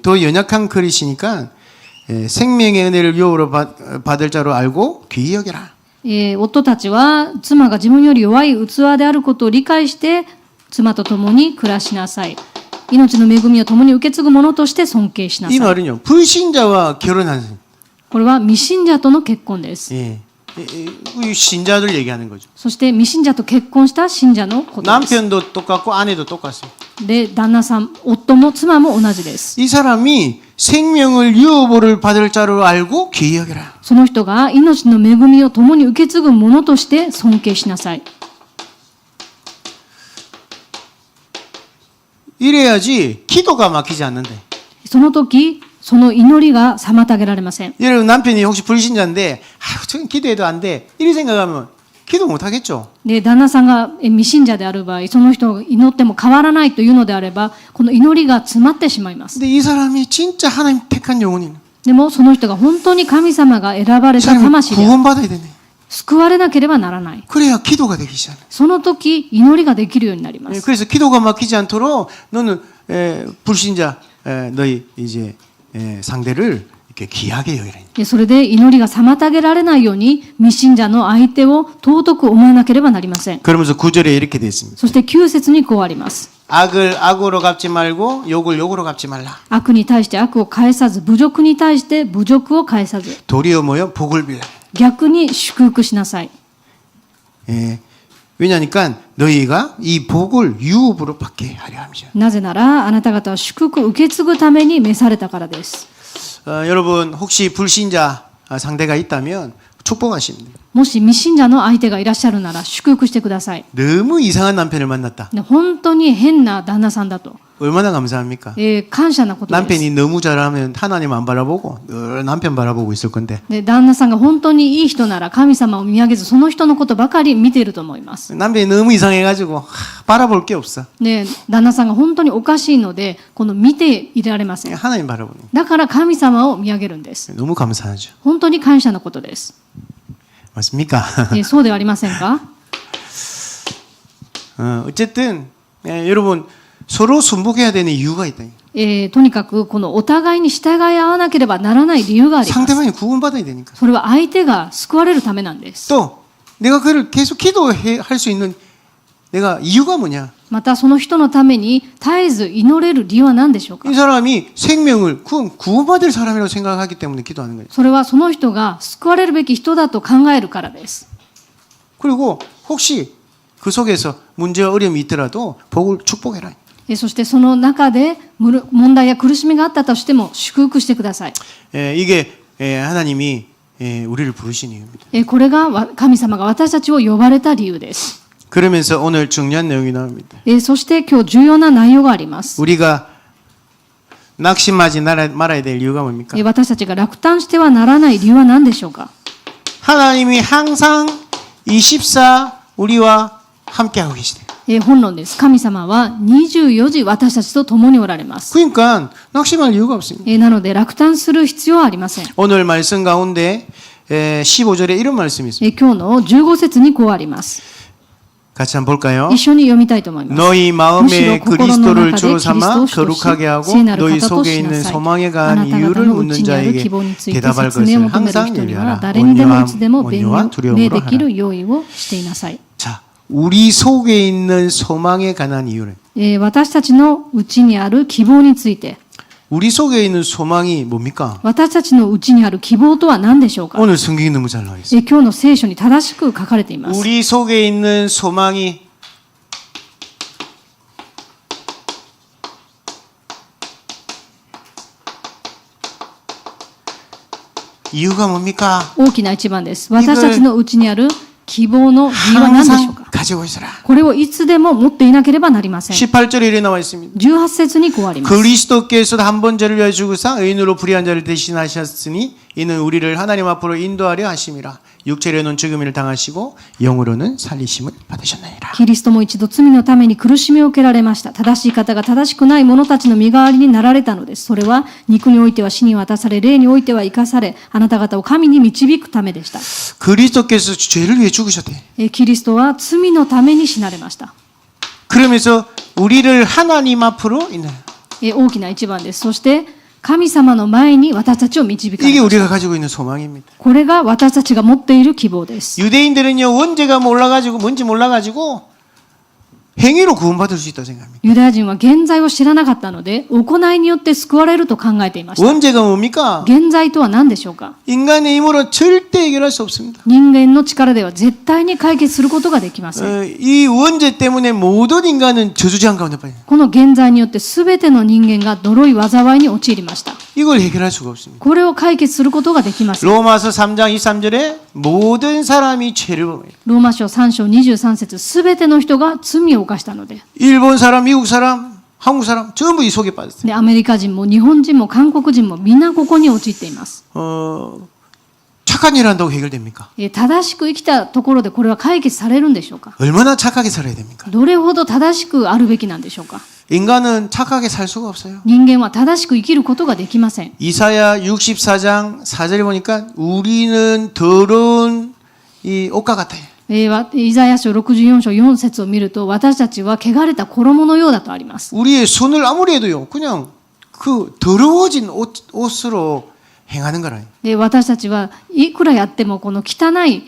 더 연약한 그릇이니까 생명의 은혜를 유업으로 받을 자로 알고 귀히 여겨라. 夫たちは妻が自分より弱い器であることを理解して妻と共に暮らしなさい。命の恵みを共に受け継ぐ者として尊敬しなさ 이 い。 말은요 불신자와 결혼한 これは未信者との結婚です。 이 신자들 얘기하는 거죠. そして未信者と結婚した信者のことです。 남편도 똑같고 아내도 똑같습니다. で、旦那さん、夫も妻も同じです。 이 사람이 생명을 유업을 받을 자로 알고 귀히 여겨라. その人が命の恵みを共に受け継ぐ者として尊敬しなさい。 이래야지 기도가 막히지 않는데. その時、その祈りが妨げられません。 여러분 남편이 혹시 불신자인데 저는 기도해도 안 돼. 이렇게 생각하면 기도 못 하겠죠. で、旦那さんが未信者である場合、その人が祈っても変わらないというのであれば、この祈りが詰まってしまいます。 근데 이 사람이 진짜 하나님 택한 영혼이네. でも、その人が本当に神様が選ばれ 이 た 사람이 魂である。 구원받아야 되네. 救われなければならない。 그래야 기도가 되기 시작해. その時、祈りができるようになります。 그래서 기도가 막히지 않도록 너는 불신자 너희 이제 상대를 이렇게 귀하게 여기라. で、それで祈りが妨げられないように、未信者の相手を尊く思わなければなりません。 그러면서 9절에 이렇게 되어 있습니다. そして9節にこうあります。 악을 악으로 갚지 말고 욕을 욕으로 갚지 말라. 悪に対して悪を返さず、侮辱に対して侮辱を返さず、 도리어 뭐요? 복을 빌라. 逆に祝福しなさい。 왜냐니까 너희가 이 복을 유업으로 받게 하려 함이죠. なぜなら、あなた方は祝福を受け継ぐために召されたからです。 여러분 혹시 불신자 상대가 있다면 축복하십니다. もし未信者の相手がいらっしゃるなら祝福してください。 너무 이상한 남편을 만났다. で、本当に変な旦那さんだと。 얼마나 감사합니까? 感謝なことです。 남편이 너무 잘하면 하나님 안 바라보고 늘 남편 바라보고 있을 건데 で、旦那さんが本当にいい人なら神様を見上げず、その人のことばかり見ていると思います。 남편이 너무 이상해가지고 바라볼 게 없어. で、旦那さんが本当におかしいので、この見ていられません。 하나님 바라보는. だから神様を見上げるんです。 너무 감사하죠. 本当に感謝のことです。 맞습니까? そうではありませんか？ 어쨌든 여러분 서로 순복해야 되는 이유가 있다. とにかくこのお互いに従い合わなければならない理由があります。 상대방이 구원받아야 되니까. それは相手が救われるためなんです。 또 내가 그를 계속 기도할 수 있는 내가 이유가 뭐냐? またその人のために絶えず祈れる理由は何でしょうか。 이 사람이 생명을 구원받을 사람이라고 생각하기 때문에 기도하는 거예요. それはその人が救われるべき人だと考えるからです。 그리고 혹시 그 속에서 문제와 어려움이 있더라도 복을 축복해라. そしてその中で問題や苦しみがあったとしても祝福してください。 이게 하나님이 우리를 부르신 이유입니다. これが神様が私たちを呼ばれた理由です。 그러면서 오늘 중요한 내용이 나옵니다. そして今日重要な内容があります。 우리가 낙심하지 말아야 될 이유가 뭡니까? 私たちが落胆してはならない理由は何でしょうか。 하나님이 항상 24 우리와 함께하고 계시대요. 本論です。神様は24時私たちと共におられます。 그러니까 낙심할 이유가 없습니다. なので落胆する必要はありません。 오늘 말씀 가운데 15절에 이런 말씀이 있습니다. 今日の15節にこうあります。 같이 한번 볼까요? 一緒に読みたいと思います。 너희 むしろ 마음에 心の 그리스도를 中で 주로 キリスト 삼아 を主とし 거룩하게 하고 聖なる 너희 方と 속에 しな 있는 さい。 소망에 あ 관한 なた方 이유를 の 묻는 内にある 자에게 希望について 대답할 説明を 것을 求める 항상 人には 열려라. 誰にでもいつでも弁 온유와 明 두려움으로 でき 하라. る用意をしていなさい。 자, 우리 속에 있는 소망에 관한 이유는 私たちの内にある希望について、 우리 속에 있는 소망이 뭡니까? 私たちの内にある希望とは何でしょうか。 오늘 성경이 너무 잘 나와 있어요. 今日の聖書に正しく書かれています。 우리 속에 있는 소망이 이유가 뭡니까? 大きな一番です。私たちの内にある希望の理由は何でしょう 항상 か。 가지고 있어라. これをいつでも持っていなければなりません。 18절에 이래 나와 있습니다. 18節にこうあります。 그리스도께서 한 번 죄를 위하여 죽으사 의인으로 불의한 자를 대신하셨으니 이는 우리를 하나님 앞으로 인도하려 하심이라. 육체로는 죽음을 당하시고 영으로는 살리심을 받으셨느니라. キリストも一度罪のために苦しみを受けられました。正しい方が正しくない者たちの身代わりになられたのです。それは肉においては死に渡され、霊においては生かされ、あなた方を神に導くためでした。 그리스도께서 죄를 위해 죽으셨대. キリストは罪のために死なれました。 그러면서 우리를 하나님 앞으로 인도해요. 大きな一番です。そして神様の前に私たちを導か 이게 れました。 우리가 가지고 있는 소망입니다. これが私たちが持っている希望です。 유대인들은요 원죄가 몰라가지고 뭔지 몰라가지고 행위로 구원받을 수 있다고 생각합니다. ユダヤ人は現在を知らなかったので、行いによって救われると考えていました。 원죄가 뭡니까? 現在とは何でしょうか。 인간의 힘으로 절대 해결할 수 없습니다. 人間の力では絶対に解決することができません。 이 원죄 때문에 모든 인간은 저주지한 가운데 빠져요. この現在によって全ての人間が呪い災いに陥りました。 이걸 해결할 수가 없습니다. これを解決することができません。 로마서 3장 23절에 모든 사람이 죄를 범해요. ローマ書3章23節全ての人が罪を犯したので、 일본 사람, 미국 사람, 한국 사람 전부 이 속에 빠졌어요. でアメリカ人も日本人も韓国人もみんなここに陥っています。 착한 일 한다고 해결됩니까? 正しく生きたところでこれは解決されるんでしょうか。 얼마나 착하게 살아야 됩니까? どれほど正しくあるべきなんでしょうか。 인간은 착하게 살 수가 없어요. 人間は正しく生きることができません。 이사야 64장 4절에 보니까 우리는 더러운 이 옷과 같아요. イザヤ書64章4節を見ると、私たちは汚れた衣のようだとあります。 우리의 손을 아무리 해도요, 그냥 그 더러워진 옷으로 행하는 거라요. 私たちはいくらやってもこの汚い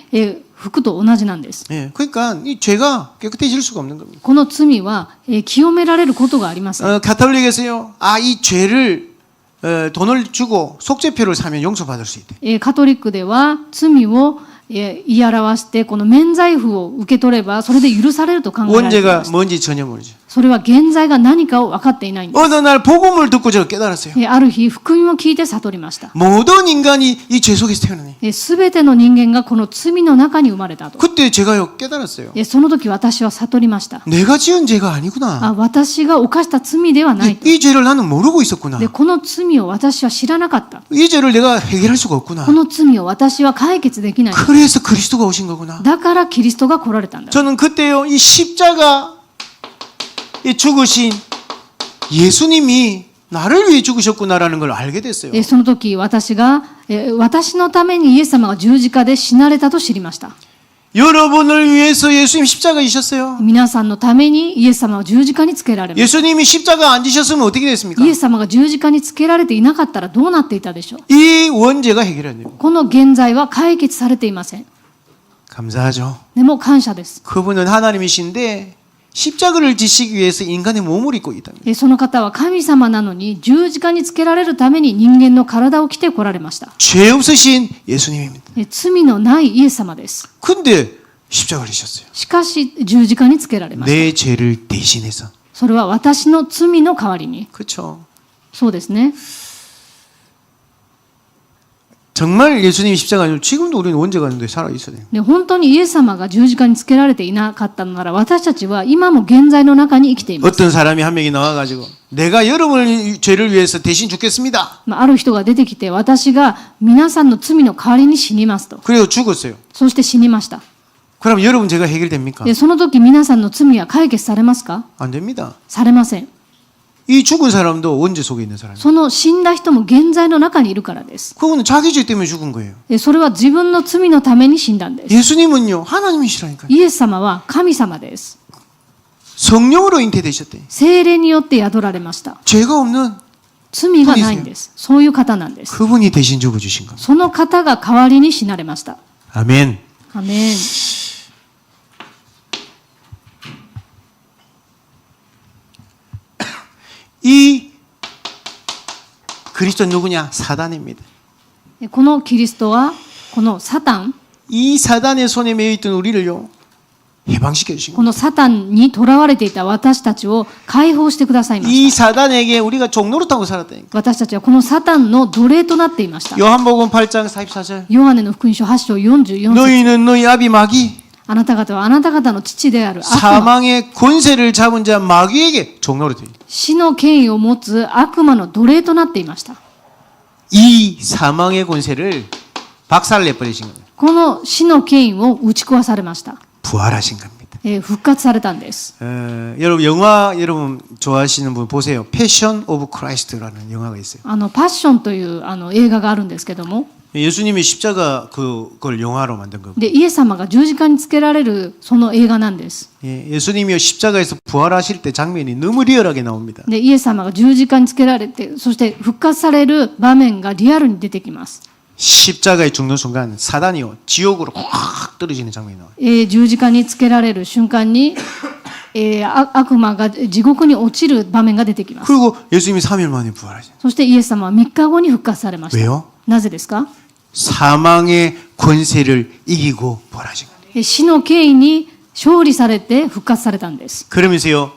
服と同じなんです。 예, 그러니까 이 죄가 깨끗해질 수가 없는 겁니다. この罪は清められることがありません。 가톨릭에서요, 이 죄를 돈을 주고 속죄표를 사면 용서받을 수 있대. カトリックでは罪を言い表してこの免罪符を受け取ればそれで許されると考えられていま 원죄가 す。 뭔지 전혀 모르죠. それは現在が何かを分かっていないんです。 어느 날 복음을 듣고 제가 깨달았어요. ある日福音を聞いて悟りました。 모든 인간이 이 죄 속에서 태어나네. すべての人間がこの罪の中に生まれたと。 그때 제가요 깨달았어요. その時私は悟りました。 내가 지은 죄가 아니구나. 私が犯した罪ではないと。 이 죄를 나는 모르고 있었구나. この罪を私は知らなかった。 이 죄를 내가 해결할 수가 없구나. この罪を私は解決できない。 그래서 그리스도가 오신 거구나. だからキリストが来られたんだ。 저는 그때요 이 십자가 이 죽으신 예수님이 나를 위해 죽으셨구나라는 걸 알게 됐어요. その時私が私のためにイエス様が十字架で死なれたと知りました。 여러분을 위해서 예수님 십자가이셨어요. 皆さんのためにイエス様は十字架につけられました。 예수님이 십자가 안 지셨으면 어떻게 됐습니까? イエス様が十字架につけられていなかったらどうなっていたでしょう。 이 원죄가 해결이 안 됩니다. この現在は解決されていません。 감사하죠. でも感謝です。 그분은 하나님이신데 십자가를 지시기 위해서 인간의 몸을 입고 있답니다. その方は神様なのに十字架につけられるために人間の体を着て来られました。 죄 없으신 예수님입니다. 罪のないイエス様です。 근데 십자가를 지셨어요. しかし十字架につけられました。 내 죄를 대신해서. それは私の罪の代わりに。 그렇죠. そうですね。 정말 예수님이 십자가 아니면 지금도 우리는 원죄 가는데 살아 있어야 돼요. で本当にイエス様が十字架につけられていなかったのなら私たちは今も現在の中に生きています。 어떤 사람이 한 명이 나와가지고 내가 여러분의 죄를 위해서 대신 죽겠습니다. ある人が出てきて私が皆さんの罪の代わりに死にますと。 그리고 죽었어요. そして死にました。 그럼 여러분 죄가 해결됩니까? でその時皆さんの罪は解決されますか？ 안 됩니다. されません。 이 죽은 사람도 원죄 속에 있는 사람이에요. その死んだ人も現在の中にいるからです。 그거는 자기 죄 때문에 죽은 거예요. それは自分の罪のために死んだんです。 예수님은요 하나님이시라니까요. イエス様は神様です。 성령으로 잉태되셨대. 聖霊によって宿られました。 죄가 없는 罪がないんです。そういう方なんです。 그분이 대신 죽어주신 겁니다. その方が代わりに死なれました。 아멘. アメン。 이 그리스도 누구냐? 사단입니다. このキリストはこのサタン、 이 사단의 손에 매여 있던 우리를요 해방시켜 주신 こ 거예요. のサタンに囚われていた私たちを解放してくださいま 이 した。 사단에게 우리가 종노릇하고 살았다니까. 私たちはこのサタンの奴隷となっていました。 요한복음 8장 44절. ヨハネの福音書8章44節。 너희는 너희 아비 마귀 あなた方はあなた方の父である悪魔、 사망의 권세를 잡은 자 마귀에게 종노릇해. 死の権威を持つ悪魔の奴隷となっていました。 이 사망의 권세를 박살내 버리신 거예요. この死の権威を打ち壊されました。 부활하신 겁니다. 復活されたんです。 여러분 영화 여러분 좋아하시는 분 보세요. 패션 오브 크라이스트라는 영화가 있어요. パッションという映画があるんですけども、 예수님이 십자가 그걸 영화로 만든 거고. でイエス様が十字架につけられるその映画なんです。 예수님이 십자가에서 부활하실 때 장면이 너무 리얼하게 나옵니다. でイエス様が十字架につけられて、そして復活される場面がリアルに出てきます。 십자가에 죽는 순간 사단이요 지옥으로 확 떨어지는 장면이 나와요. 十字架につけられる瞬間に、悪魔が地獄に落ちる場面が出てきます。 그리고 예수님이 3일 만에 부활하셨어요. そしてイエス様は3日後に復活されました。 왜요? なぜですか？ 사망의 권세를 이기고 부활하신 거예요. 死の権威に勝利されて復活されたんです。 그러면서요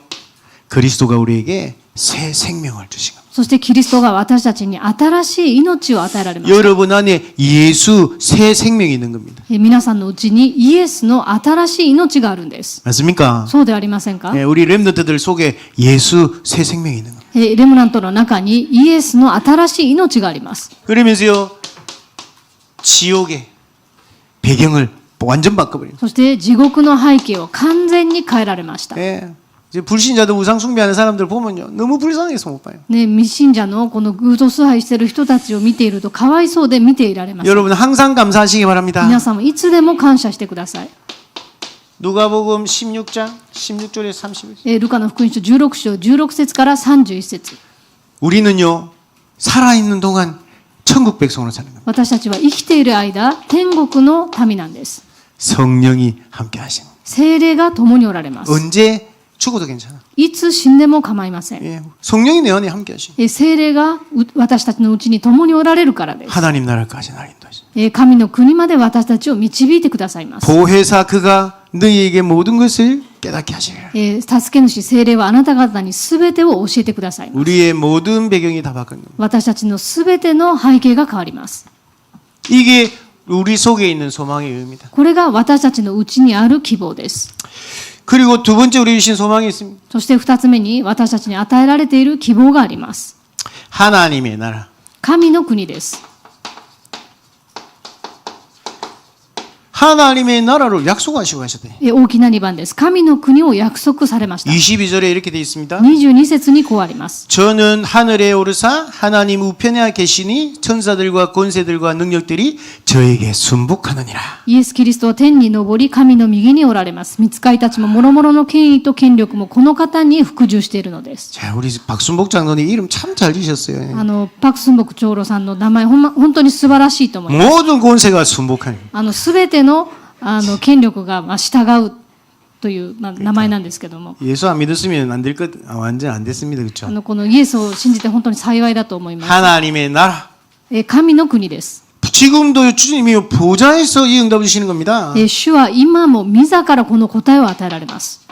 그리스도가 우리에게 새 생명을 주신 겁니다. そしてキリストが私たちに新しい命を与えられました。 여러분 안에 예수 새 생명이 있는 겁니다. 皆さんのうちにイエスの新しい命があるんです。 맞습니까? そうではありませんか？ 우리 렘넌트들 속에 예수 새 생명이 있는 겁니다. レムナントの中にイエスの新しい命があります。 그러면서요 지옥의 배경을 완전 바꿔버려요. そして地獄の背景を完全に変えられました。 이제 불신자들 우상 숭배하는 사람들 보면요 너무 불쌍해서 못 봐요. ね、未信者のこの偶像崇拝している人たちを見ているとかわいそうで見ていられません。 여러분 항상 감사하시기 바랍니다. 皆さんもいつでも感謝してください。 누가복음 16장 16절에서 31절. ルカの福音書16章16節から31節。 우리는요 살아있는 동안 천국 백성으로 사는 겁니다. 私たちは生きている間、天国の民なんです。 성령이 함께 하시는. 聖霊が共におられます。 언제 죽어도 괜찮아. いつ死んでも構いません。 성령이 내 안에 함께 하시는. 聖霊が私たちのうちに共におられるからです。 하나님 나라까지 날 인도하시는. 神の国まで私たちを導いてくださいます。 보혜사 그가 너희에게 모든 것을 깨닫게 하시리라. 助け主聖霊はあなた方に全てを教えてくださいます。 우리의 모든 배경이 다 바뀌는. 私たちの全ての背景が変わります。 이게 우리 속에 있는 소망의 의미입니다. これが私たちのうちにある希望です。 그리고 두 번째 우리 주신 소망이 있습니다. そして二つ目に私たちに与えられている希望があります。 하나님의 나라. 神の国です。 하나님의 나라를 약속하시고 하셨대. 大きな2番です。神の国を約束されました。 22절에 이렇게 되어 있습니다. 22節にこうあります。 저는 하늘에 오르사 하나님 우편에 계시니 천사들과 권세들과 능력들이 저에게 순복하느니라. イエス・キリストは天に昇り、神の右におられます。御使いたちも諸々の権威と権力もこの方に服従しているのです。 자, 우리 박순복 장로님 이름 참 잘 지셨어요. パク・スンボク長老さんの名前、本当に素晴らしいと思います。 모든 권세가 순복하니. すべての権力が従うという名前なんですけども、 예수 안 믿었으면 안 될 것, 완전 안 됐습니다. 그렇죠? このイエスを信じて本当に幸いだと思います。 하나님의 나라. 神の国です。 지금도 주님이 보좌에서 이 응답을 주시는 겁니다. 主は今も自らこの答えを与えられます。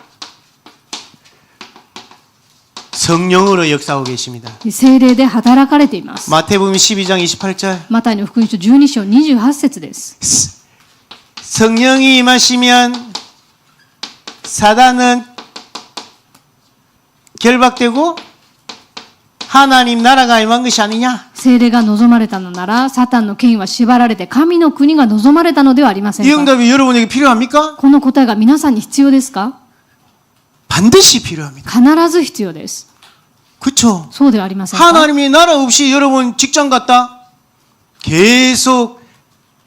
성령으로 역사하고 계십니다. 聖霊で働かれています。 마태복음 12장 28절. マタイの福音書12章28節です。 성령이 임하시면 사단은 결박되고 하나님 나라가 임한 것이 아니냐? 聖霊が望まれたのなら、サタンの権威は縛られて神の国が望まれたのではありません 이 か。 응답이 여러분에게 필요합니까? この答えが皆さんに必要ですか？ 반드시 필요합니다. 必ず必要です。 그렇죠? そうではありませんか？ 하나님의 나라 없이 여러분 직장 갔다 계속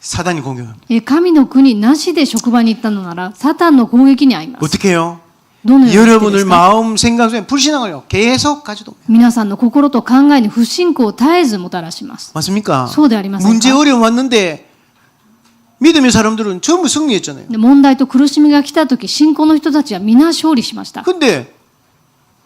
사단이 공격합니다. 神の国なしで職場に行ったのなら、サタンの攻撃に遭います。 어떻게 해요? どのようにしてで 여러분을 すか？ 마음 생각 속에 불신앙을 계속 가져도 皆さんの心と考えに不信仰を絶えずもたらします。 맞습니까? そうでありませんか？ 문제 어려움 왔는데 믿음의 사람들은 전부 승리했잖아요. で問題と苦しみが来たとき、信仰の人たちは皆勝利しました。 근데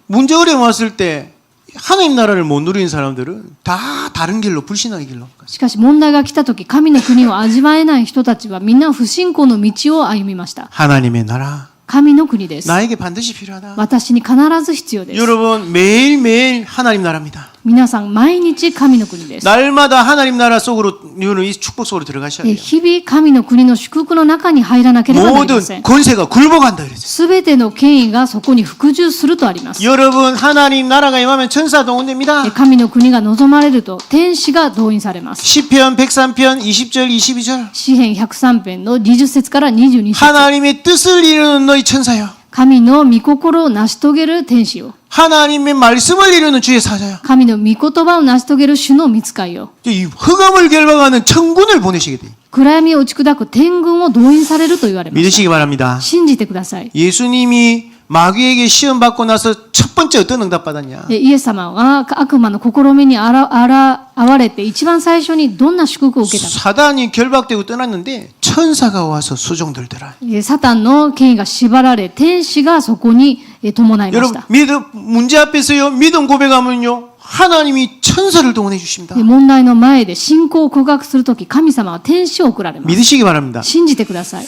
문제 어려움 왔을 때 하나님 나라를 못 누리는 사람들은 다 다른 길로 불신앙의 길로 しかし問題が来たとき、神の国を味わえない人たちはみんな不信仰の道を歩みました。 하나님의 나라 神の国です。 나에게 반드시 필요하다. 私に必ず必要です。 여러분 매일매일 하나님 나라입니다. 皆さん毎日神の国です。 날마다 하나님 나라 속으로 여러분 이 축복 속으로 들어가셔야 돼요. 日々神の国の祝福の中に入らなければなりま 모든 せん。 권세가 굴복한다 그랬어요. すべての権威がそこに服従するとあります。 여러분 하나님 나라가 임하면 천사 동원됩니다. 神の国が望まれると天使が動員されます。 시편 103편 20절 22절 詩編103編の20節から22節。 하나님의 뜻을 이루는 너희 천사요. 神の御心を成し遂げる天使よ。 하나님의 말씀을 이루는 주의 사자요. 神の御言葉を成し遂げる主の御使いよ。 이 흑암을 결박하는 천군을 보내시게 돼요. 暗闇を打ち砕く天軍を動員されると言われました。 믿으시기 바랍니다. 信じてください。 예수님이 마귀에게 시험 받고 나서 첫 번째 어떤 응답 받았냐? イエス様が悪魔の試みに遭われて一番最初にどんな祝福を受けたか。 사단이 결박되고 떠났는데 천사가 와서 수종들더라. サタンの権威が縛られ、天使がそこに伴いまし 여러분 た。 믿음 문제 앞에서요 믿음 고백하면요 하나님이 천사를 동원해 주십니다. 問題の前で信仰を告白するとき、神様は天使を送られます。 믿으시기 바랍니다. 信じてください。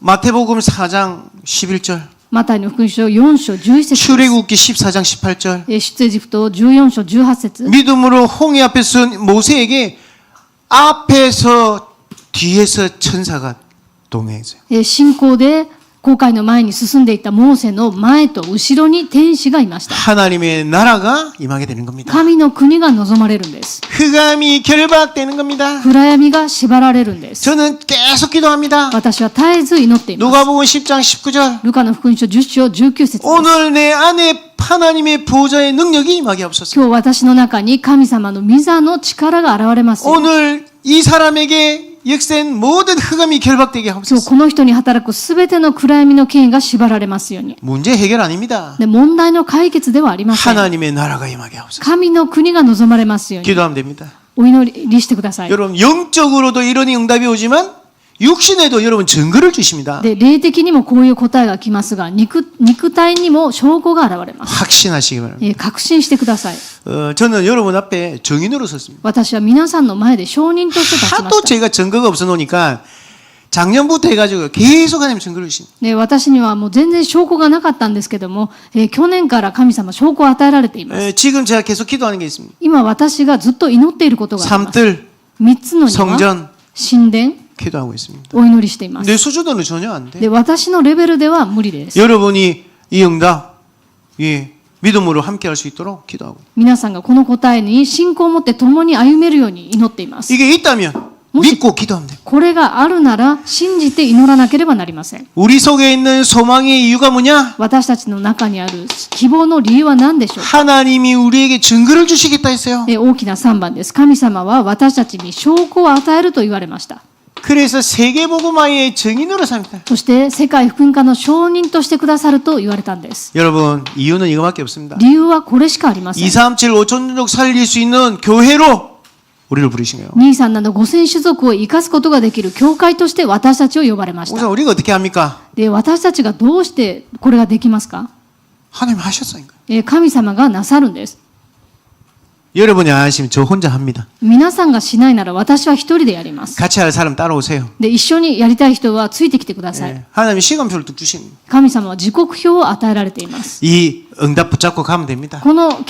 마태복음 4장 11절, マタイの福音書4章11節です。 출애굽기 14장 18절. 出エジプト14章18節。 믿음으로 홍해 앞에 선 모세에게 앞에서 뒤에서 천사가 동행했어요. 信仰で航海の前に進んでいったモーセの前と後ろに天使がいました。 하나님의 나라가 임하게 되는 겁니다. 神の国が望まれるんです。 흑암이 결박되는 겁니다. 暗闇が縛られるんです。 저는 계속 기도합니다. 私は絶えず祈っています。 누가복음 10장 19절. ルカの福音書10章19節です。 오늘 내 안에 하나님의 보좌의 능력이 임하게 없었어요. 今日私の中に神様の御座の力が現れますよ。 오늘 이 사람에게 역센 모든 흑암이 결박되게 今日 하옵소서. この人に働くすべての暗闇の権威が縛られますように。 문제 해결 아닙니다. で、問題の解決ではありません。 하나님의 나라가 임하게 하옵소서. 神の国が望まれますように。 기도하면 됩니다. お祈りしてください。 여러분 영적으로도 이런 응답이 오지만 육신에도 여러분 증거를 주십니다. で、霊的にもこういう答えが来ますが、肉体にも証拠が現れます。 확신하시기 바랍니다. 確信してください。 저는 여러분 앞에 증인으로 섰습니다. 私は皆さんの前で証人として立ちま 하도 した。 제가 증거가 없어 놓으니까 작년부터 해가지고 계속 하나님 증거를 주십니다. で、私にはもう全然証拠がなかったんですけども、去年から神様証拠を与えられています。 지금 제가 계속 기도하는 게 있습니다. 今私がずっと祈っていることがあります。 3들 3つの庭、 성전 神殿、 기도하고 있습니다. お祈りしています。 내 수준으로는 전혀 안 돼. で、私のレベルでは無理です。 여러분이 이 응답, 예, 믿음으로 함께 할 수 있도록 기도하고. 皆さんがこの答えに信仰を持って共に歩めるように祈っています。 이게 있다면 믿고 기도하면 돼요. これがあるなら信じて祈らなければなりません。 우리 속에 있는 소망의 이유가 뭐냐? 私たちの中にある希望の理由は何でしょうか。 하나님이 우리에게 증거를 주시겠다 했어요. 大きな3番です。神様は私たちに証拠を与えると言われました。 그래서 세계복음화의 증인으로 삽니다. そして世界福音化の証人としてくださると言われたんです。 여러분, 이유는 이거밖에 없습니다. 理由はこれしかありません。 237 5천 종족 살릴 수 있는 교회로 우리를 부르신 거예요. 兄さんなど5000種族を生かすことができる教会として私たちを呼ばれまし 우선 た。 우리가 어떻게 합니까? で、私たちがどうしてこれができますか？ 하나님 하셨으니까. 神様がなさるんです。 여러분이 안 하시면 저 혼자 합니다. 皆さんがしないなら私は一人でやります。 같이 할 사람 따라오세요. で、一緒にやりたい人はついてきてください。 예. 하나님이 시간표를 뚝 주십니다. 神様は時刻表を与えられています。 이 응답 붙잡고 가면 됩니다. この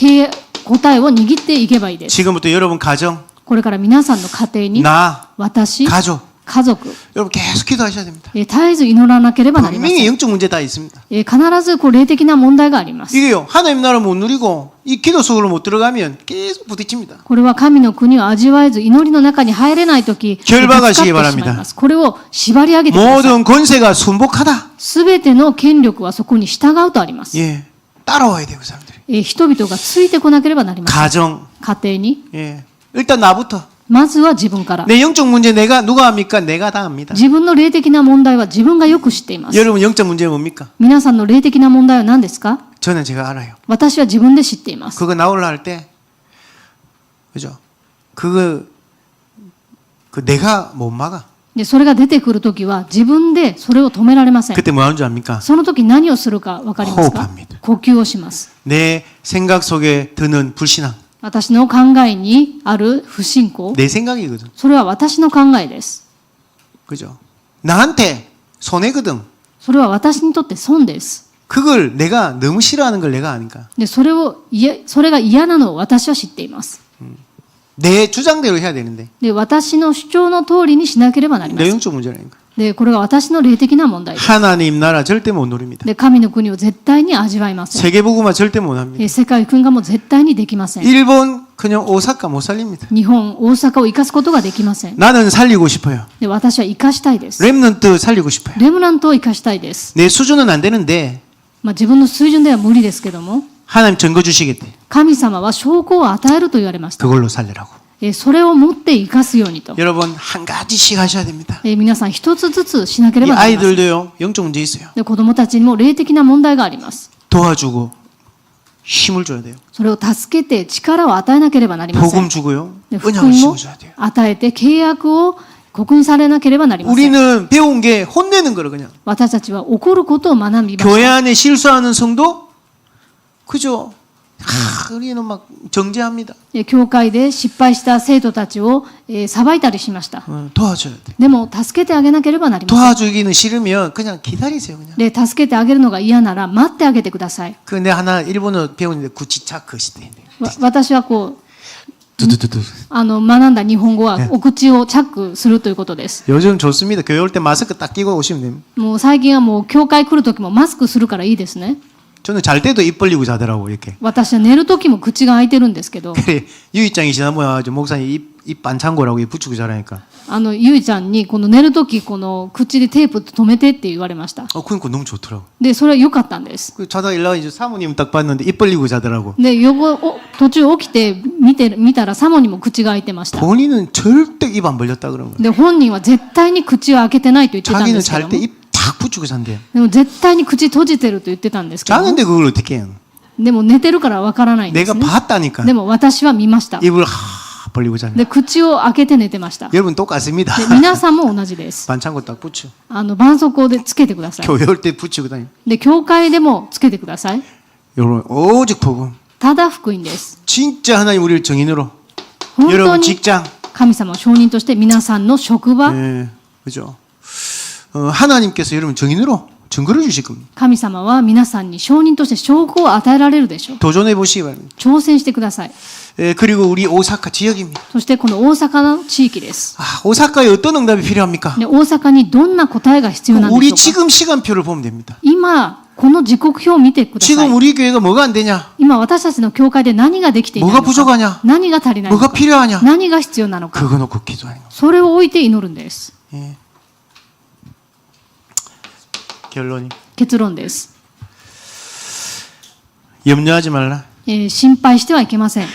答えを握っていけばいいです。 지금부터 여러분 가정, これから皆さんの家庭に 나, 私、 가족, 家族、 여러분 계속 기도하셔야 됩니다. 絶えず祈らなければなりませ 분명히 ん。 영적 문제 다 있습니다. 必ず霊的な問題があります。 이게요, 하나님 나라 못 누리고 이 기도 속으로 못 들어가면 계속 부딪힙니다. これは神の国を味わえず祈りの中に入れないとき、 결박하시기 ぶつかってしまいます。これを縛り上げてください。 모든 권세가 순복하다. すべての権力はそこに従うとあります。 예, 따라와야 돼요, 그 사람들이. 人々がついてこなければなりません。 가정, 家庭に。 예, 일단 나부터. まずは自分から。 내 영적 문제 누가 합니까? 내가 다 합니다. 自分の霊的な問題は自分がよく知っています。 여러분 영적 문제 뭡니까? 皆さんの霊的な問題は何ですか？ 저는 제가 알아요. 私は自分で知っています。 그거 나오려 할 때, 그죠? 그 내가 못 막아. で、それが出てくるときは自分でそれを止められません。 그때 뭐 하는 줄 압니까? その時何をするか分かりますか？ 호흡합니다. 呼吸をします。 내 생각 속에 드는 불신앙. 私の考えにある不信仰、 내 생각이거든. それは私の考えです。 그죠? 나한테 손해거든. それは私にとって損です。 그걸 내가 너무 싫어하는 걸 내가 아니까. で、それが嫌なのを私は知っています。 내 주장대로 해야 되는데. で、私の主張の通りにしなければなりま 내 せん。 영적 문제라니까. で、これが私の霊的な問題です。 하나님 나라 절대 못 누립니다. で、神の国を絶対に味わいません。 세계복음화 절대 못 합니다. 世界訓がも絶対にできません。 일본 그냥 오사카 못 살립니다. 日本、大阪を生かすことができません。 나는 살리고 싶어요. で、私は生かしたいです。 렘넌트 살리고 싶어요. レムナントを生かしたいです。 내 수준은 안 되는데 自分の水準では無理ですけども、 하나님 증거 주시겠대. 神様は証拠を与えると言われました。 그걸로 살리라고. それを持って生かすようにと。 여러분 한 가지씩 하셔야 됩니다. 皆さん一つずつしなけれ 이 ばなりません。 아이들도요 영적 문제 있어요. で、子供たちにも霊的な問題があります。 도와주고 힘을 줘야 돼요. それを助けて力を与えなければなりません。 복음 주고요. で、福 은약을 音を 심어줘야 돼요. 与えて契約を刻印されなければなりません。 우리는 배운 게 혼내는 거로 그냥. 私たちは怒ることを学びました。 교회 안에 실수하는 성도 그죠? 우리는 막 정죄합니다. 教会で失敗した生徒たちを裁いたりしました。 도와줘야 돼. でも助けてあげなければなりません。 도와주기는 싫으면 그냥 기다리세요 그냥. で、助けてあげるのが嫌なら待ってあげてください。 근데 하나 일본어 배우는데 구치차크 시대. 私はこう 두두두두. 学んだ日本語はお口をチャックするということです。 요즘 좋습니다. 교회 올 때 마스크 딱 끼고 오시면 됩니다. もう最近はもう教会来るときもマスクするからいいですね。 저는 잘 때도 입 벌리고 자더라고 이렇게. 私は寝るときも口が開いてるんですけど、 그래 유이장이 지난번에 와가지고 목사님 입 반창고라고 입 붙이고 자라니까. ゆいちゃんにこの寝るときこの口でテープ止めてって言われました。 그러니까 너무 좋더라고. で、それは良かったんです。 그 자다가 일어나 이제 사모님 딱 봤는데 입 벌리고 자더라고. で、途中起きて見たらサモにも口が開いてました。 본인은 절대 입 안 벌렸다 그런 거야. で、本人は絶対に口を開けてないと言ってたんで 자기는 すけど 잘 も 때 입 탁 붙이고 잔대요. でも絶対に口閉じてると言ってたんですけども 자는데 그걸 어떻게 해요? でも寝てるからわからないんです 내가 ね。 봤다니까. でも私は見ました。 입을 벌리고 자는. で、口を開けて寝てました。で、 여러분 똑같습니다. 皆さんも同じです。 반창고 딱 붙여. 絆創膏でつけてください。 교회 올 때 붙이고 다니. で、教会でもつけてください。 여러분 오직 복음. ただ福音です。 진짜 하나님 우리를 정인으로. 本当 여러분 に 직장. 神様を証人として皆さんの職場、 예, 그죠? 하나님께서 여러분 정인으로 증거를 주실 겁니다. 神様は皆さんに証人として証拠を与えられるでしょう。 도전해 보시기 바랍니다. 挑戦してください。 예, 그리고 우리 오사카 지역입니다. そしてこの大阪の地域です。 오사카에 어떤 응답이 필요합니까? で、大阪にどんな答えが必要なんで 우리 しょうか。 지금 시간표를 보면 됩니다. 今、この時刻表を見てくださ 지금 い。 우리 교회가 뭐가 안 되냐? 今私たちの教会で何ができていない 뭐가 のか、 부족하냐? 何が足りないの 뭐가 か、 필요하냐? 何が必要なのか、 그거 놓고 기도하는 거. それを置いて祈るんです。 예. 결론이 結論です。 염려하지 말라. 心配してはいけません。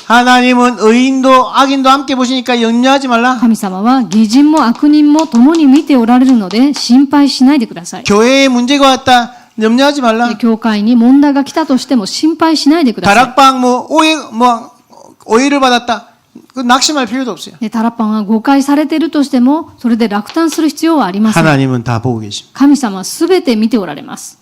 하나님은 의인도 악인도 함께 보시니까 염려하지 말라. 神様は義人も悪人も共に見ておられるので心配しないでください。 교회에 문제가 왔다. 염려하지 말라. 教会に問題が来たとしても心配しないでください。 다락방 오해를 받았다. 그 낙심할 필요도 없어요. タラッパンが誤解されているとしても、それで落胆する必要はありません。 하나님은 다 보고 계십니다. 神様はすべて見ておられます。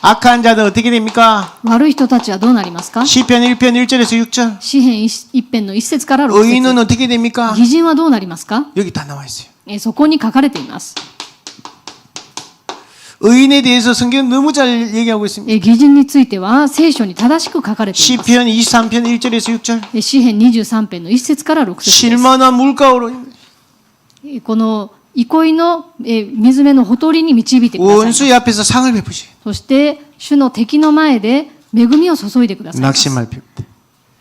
악한 자들 어떻게 됩니까? 悪い人たちはどうなりますか？ 시편 1편 1절에서 6절. 詩編一編の一節から六 의인은 節。 어떻게 됩니까? 義人はどうなりますか？ 여기 다 나와 있어요. そこに書かれています。 의인에 대해서 성경은 너무 잘 얘기하고 있습니다. 義人については聖書に正しく書かれています。 시편 23편 1절에서 6절. 詩編23編の一節から六節です。 실만한 물가로 この憩いの水辺のほとりに導いてください。 원수의 앞에서 상을 베푸시. そして主の敵の前で恵みを注いでくださいます。 낙심할 필요 없다.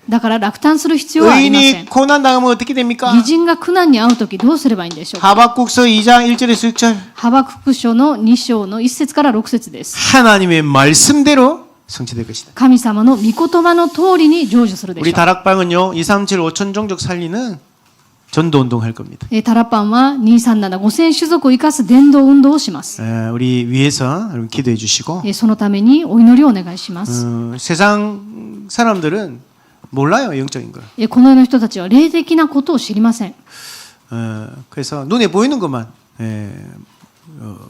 だから落胆する必要はありません。 의인이 고난 당하면 어떻게 됩니까? 義人が苦難に遭うときどうすればいいんでしょうか。 하박국서 2장 1절에서 6절. ハバクク書の2章の1節から6節です。 하나님의 말씀대로 성취될 것이다. 神様の御言葉の通りに成就するでし 우리 ょう。 다락방은요 237 5천 종족 살리는 전도 운동할 겁니다. タラパンは237、5000種族を生かす伝道運動をします。 우리 위해서 여러분 기도해 주시고 そのためにお祈りをお願いします。 세상 사람들은 몰라요 영적인 걸. この世の人たちは霊的なことを知りません。 그래서 눈에 보이는 것만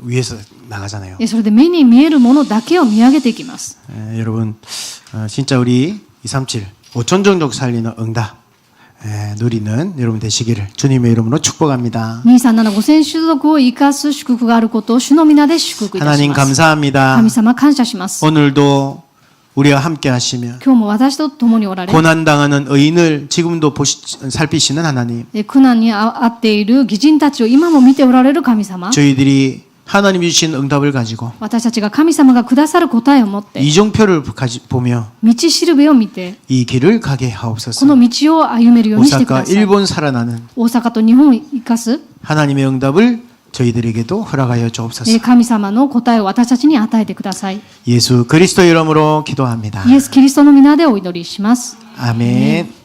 위해서 나가잖아요. それで目に見えるものだけを見上げていきます。 여러분 진짜 우리 237 5천 종족 살리는 응답 누리는 여러분 되시기를 주님의 이름으로 축복합니다. 237、5000種族を生かす祝福があることを主の皆で祝福いたし 하나님 ます。 감사합니다. 神様感謝します。 오늘도 우리와 함께 하시며 今日も私と共におられ、 고난당하는 의인을 지금도 살피시는 하나님. 苦難に遭っている義人たちを今も見ておられる神様。 저희들이 하나님이 주신 응답을 가지고 私たちが神様がくださる答えを持って、 이정표를 보며 道しるべを見て、 이 길을 가게 こ 하옵소서. の道を歩めるようにしてく 오사카 ださい。 일본 살아나는 大阪と日本を生かす 하나님의 응답을 저희들에게도 허락하여 주옵소서. 神様の答えを私たちに与えてください。 예수 그리스도 이름으로 기도합니다. イエス・キリストの皆でお祈りします。 아멘.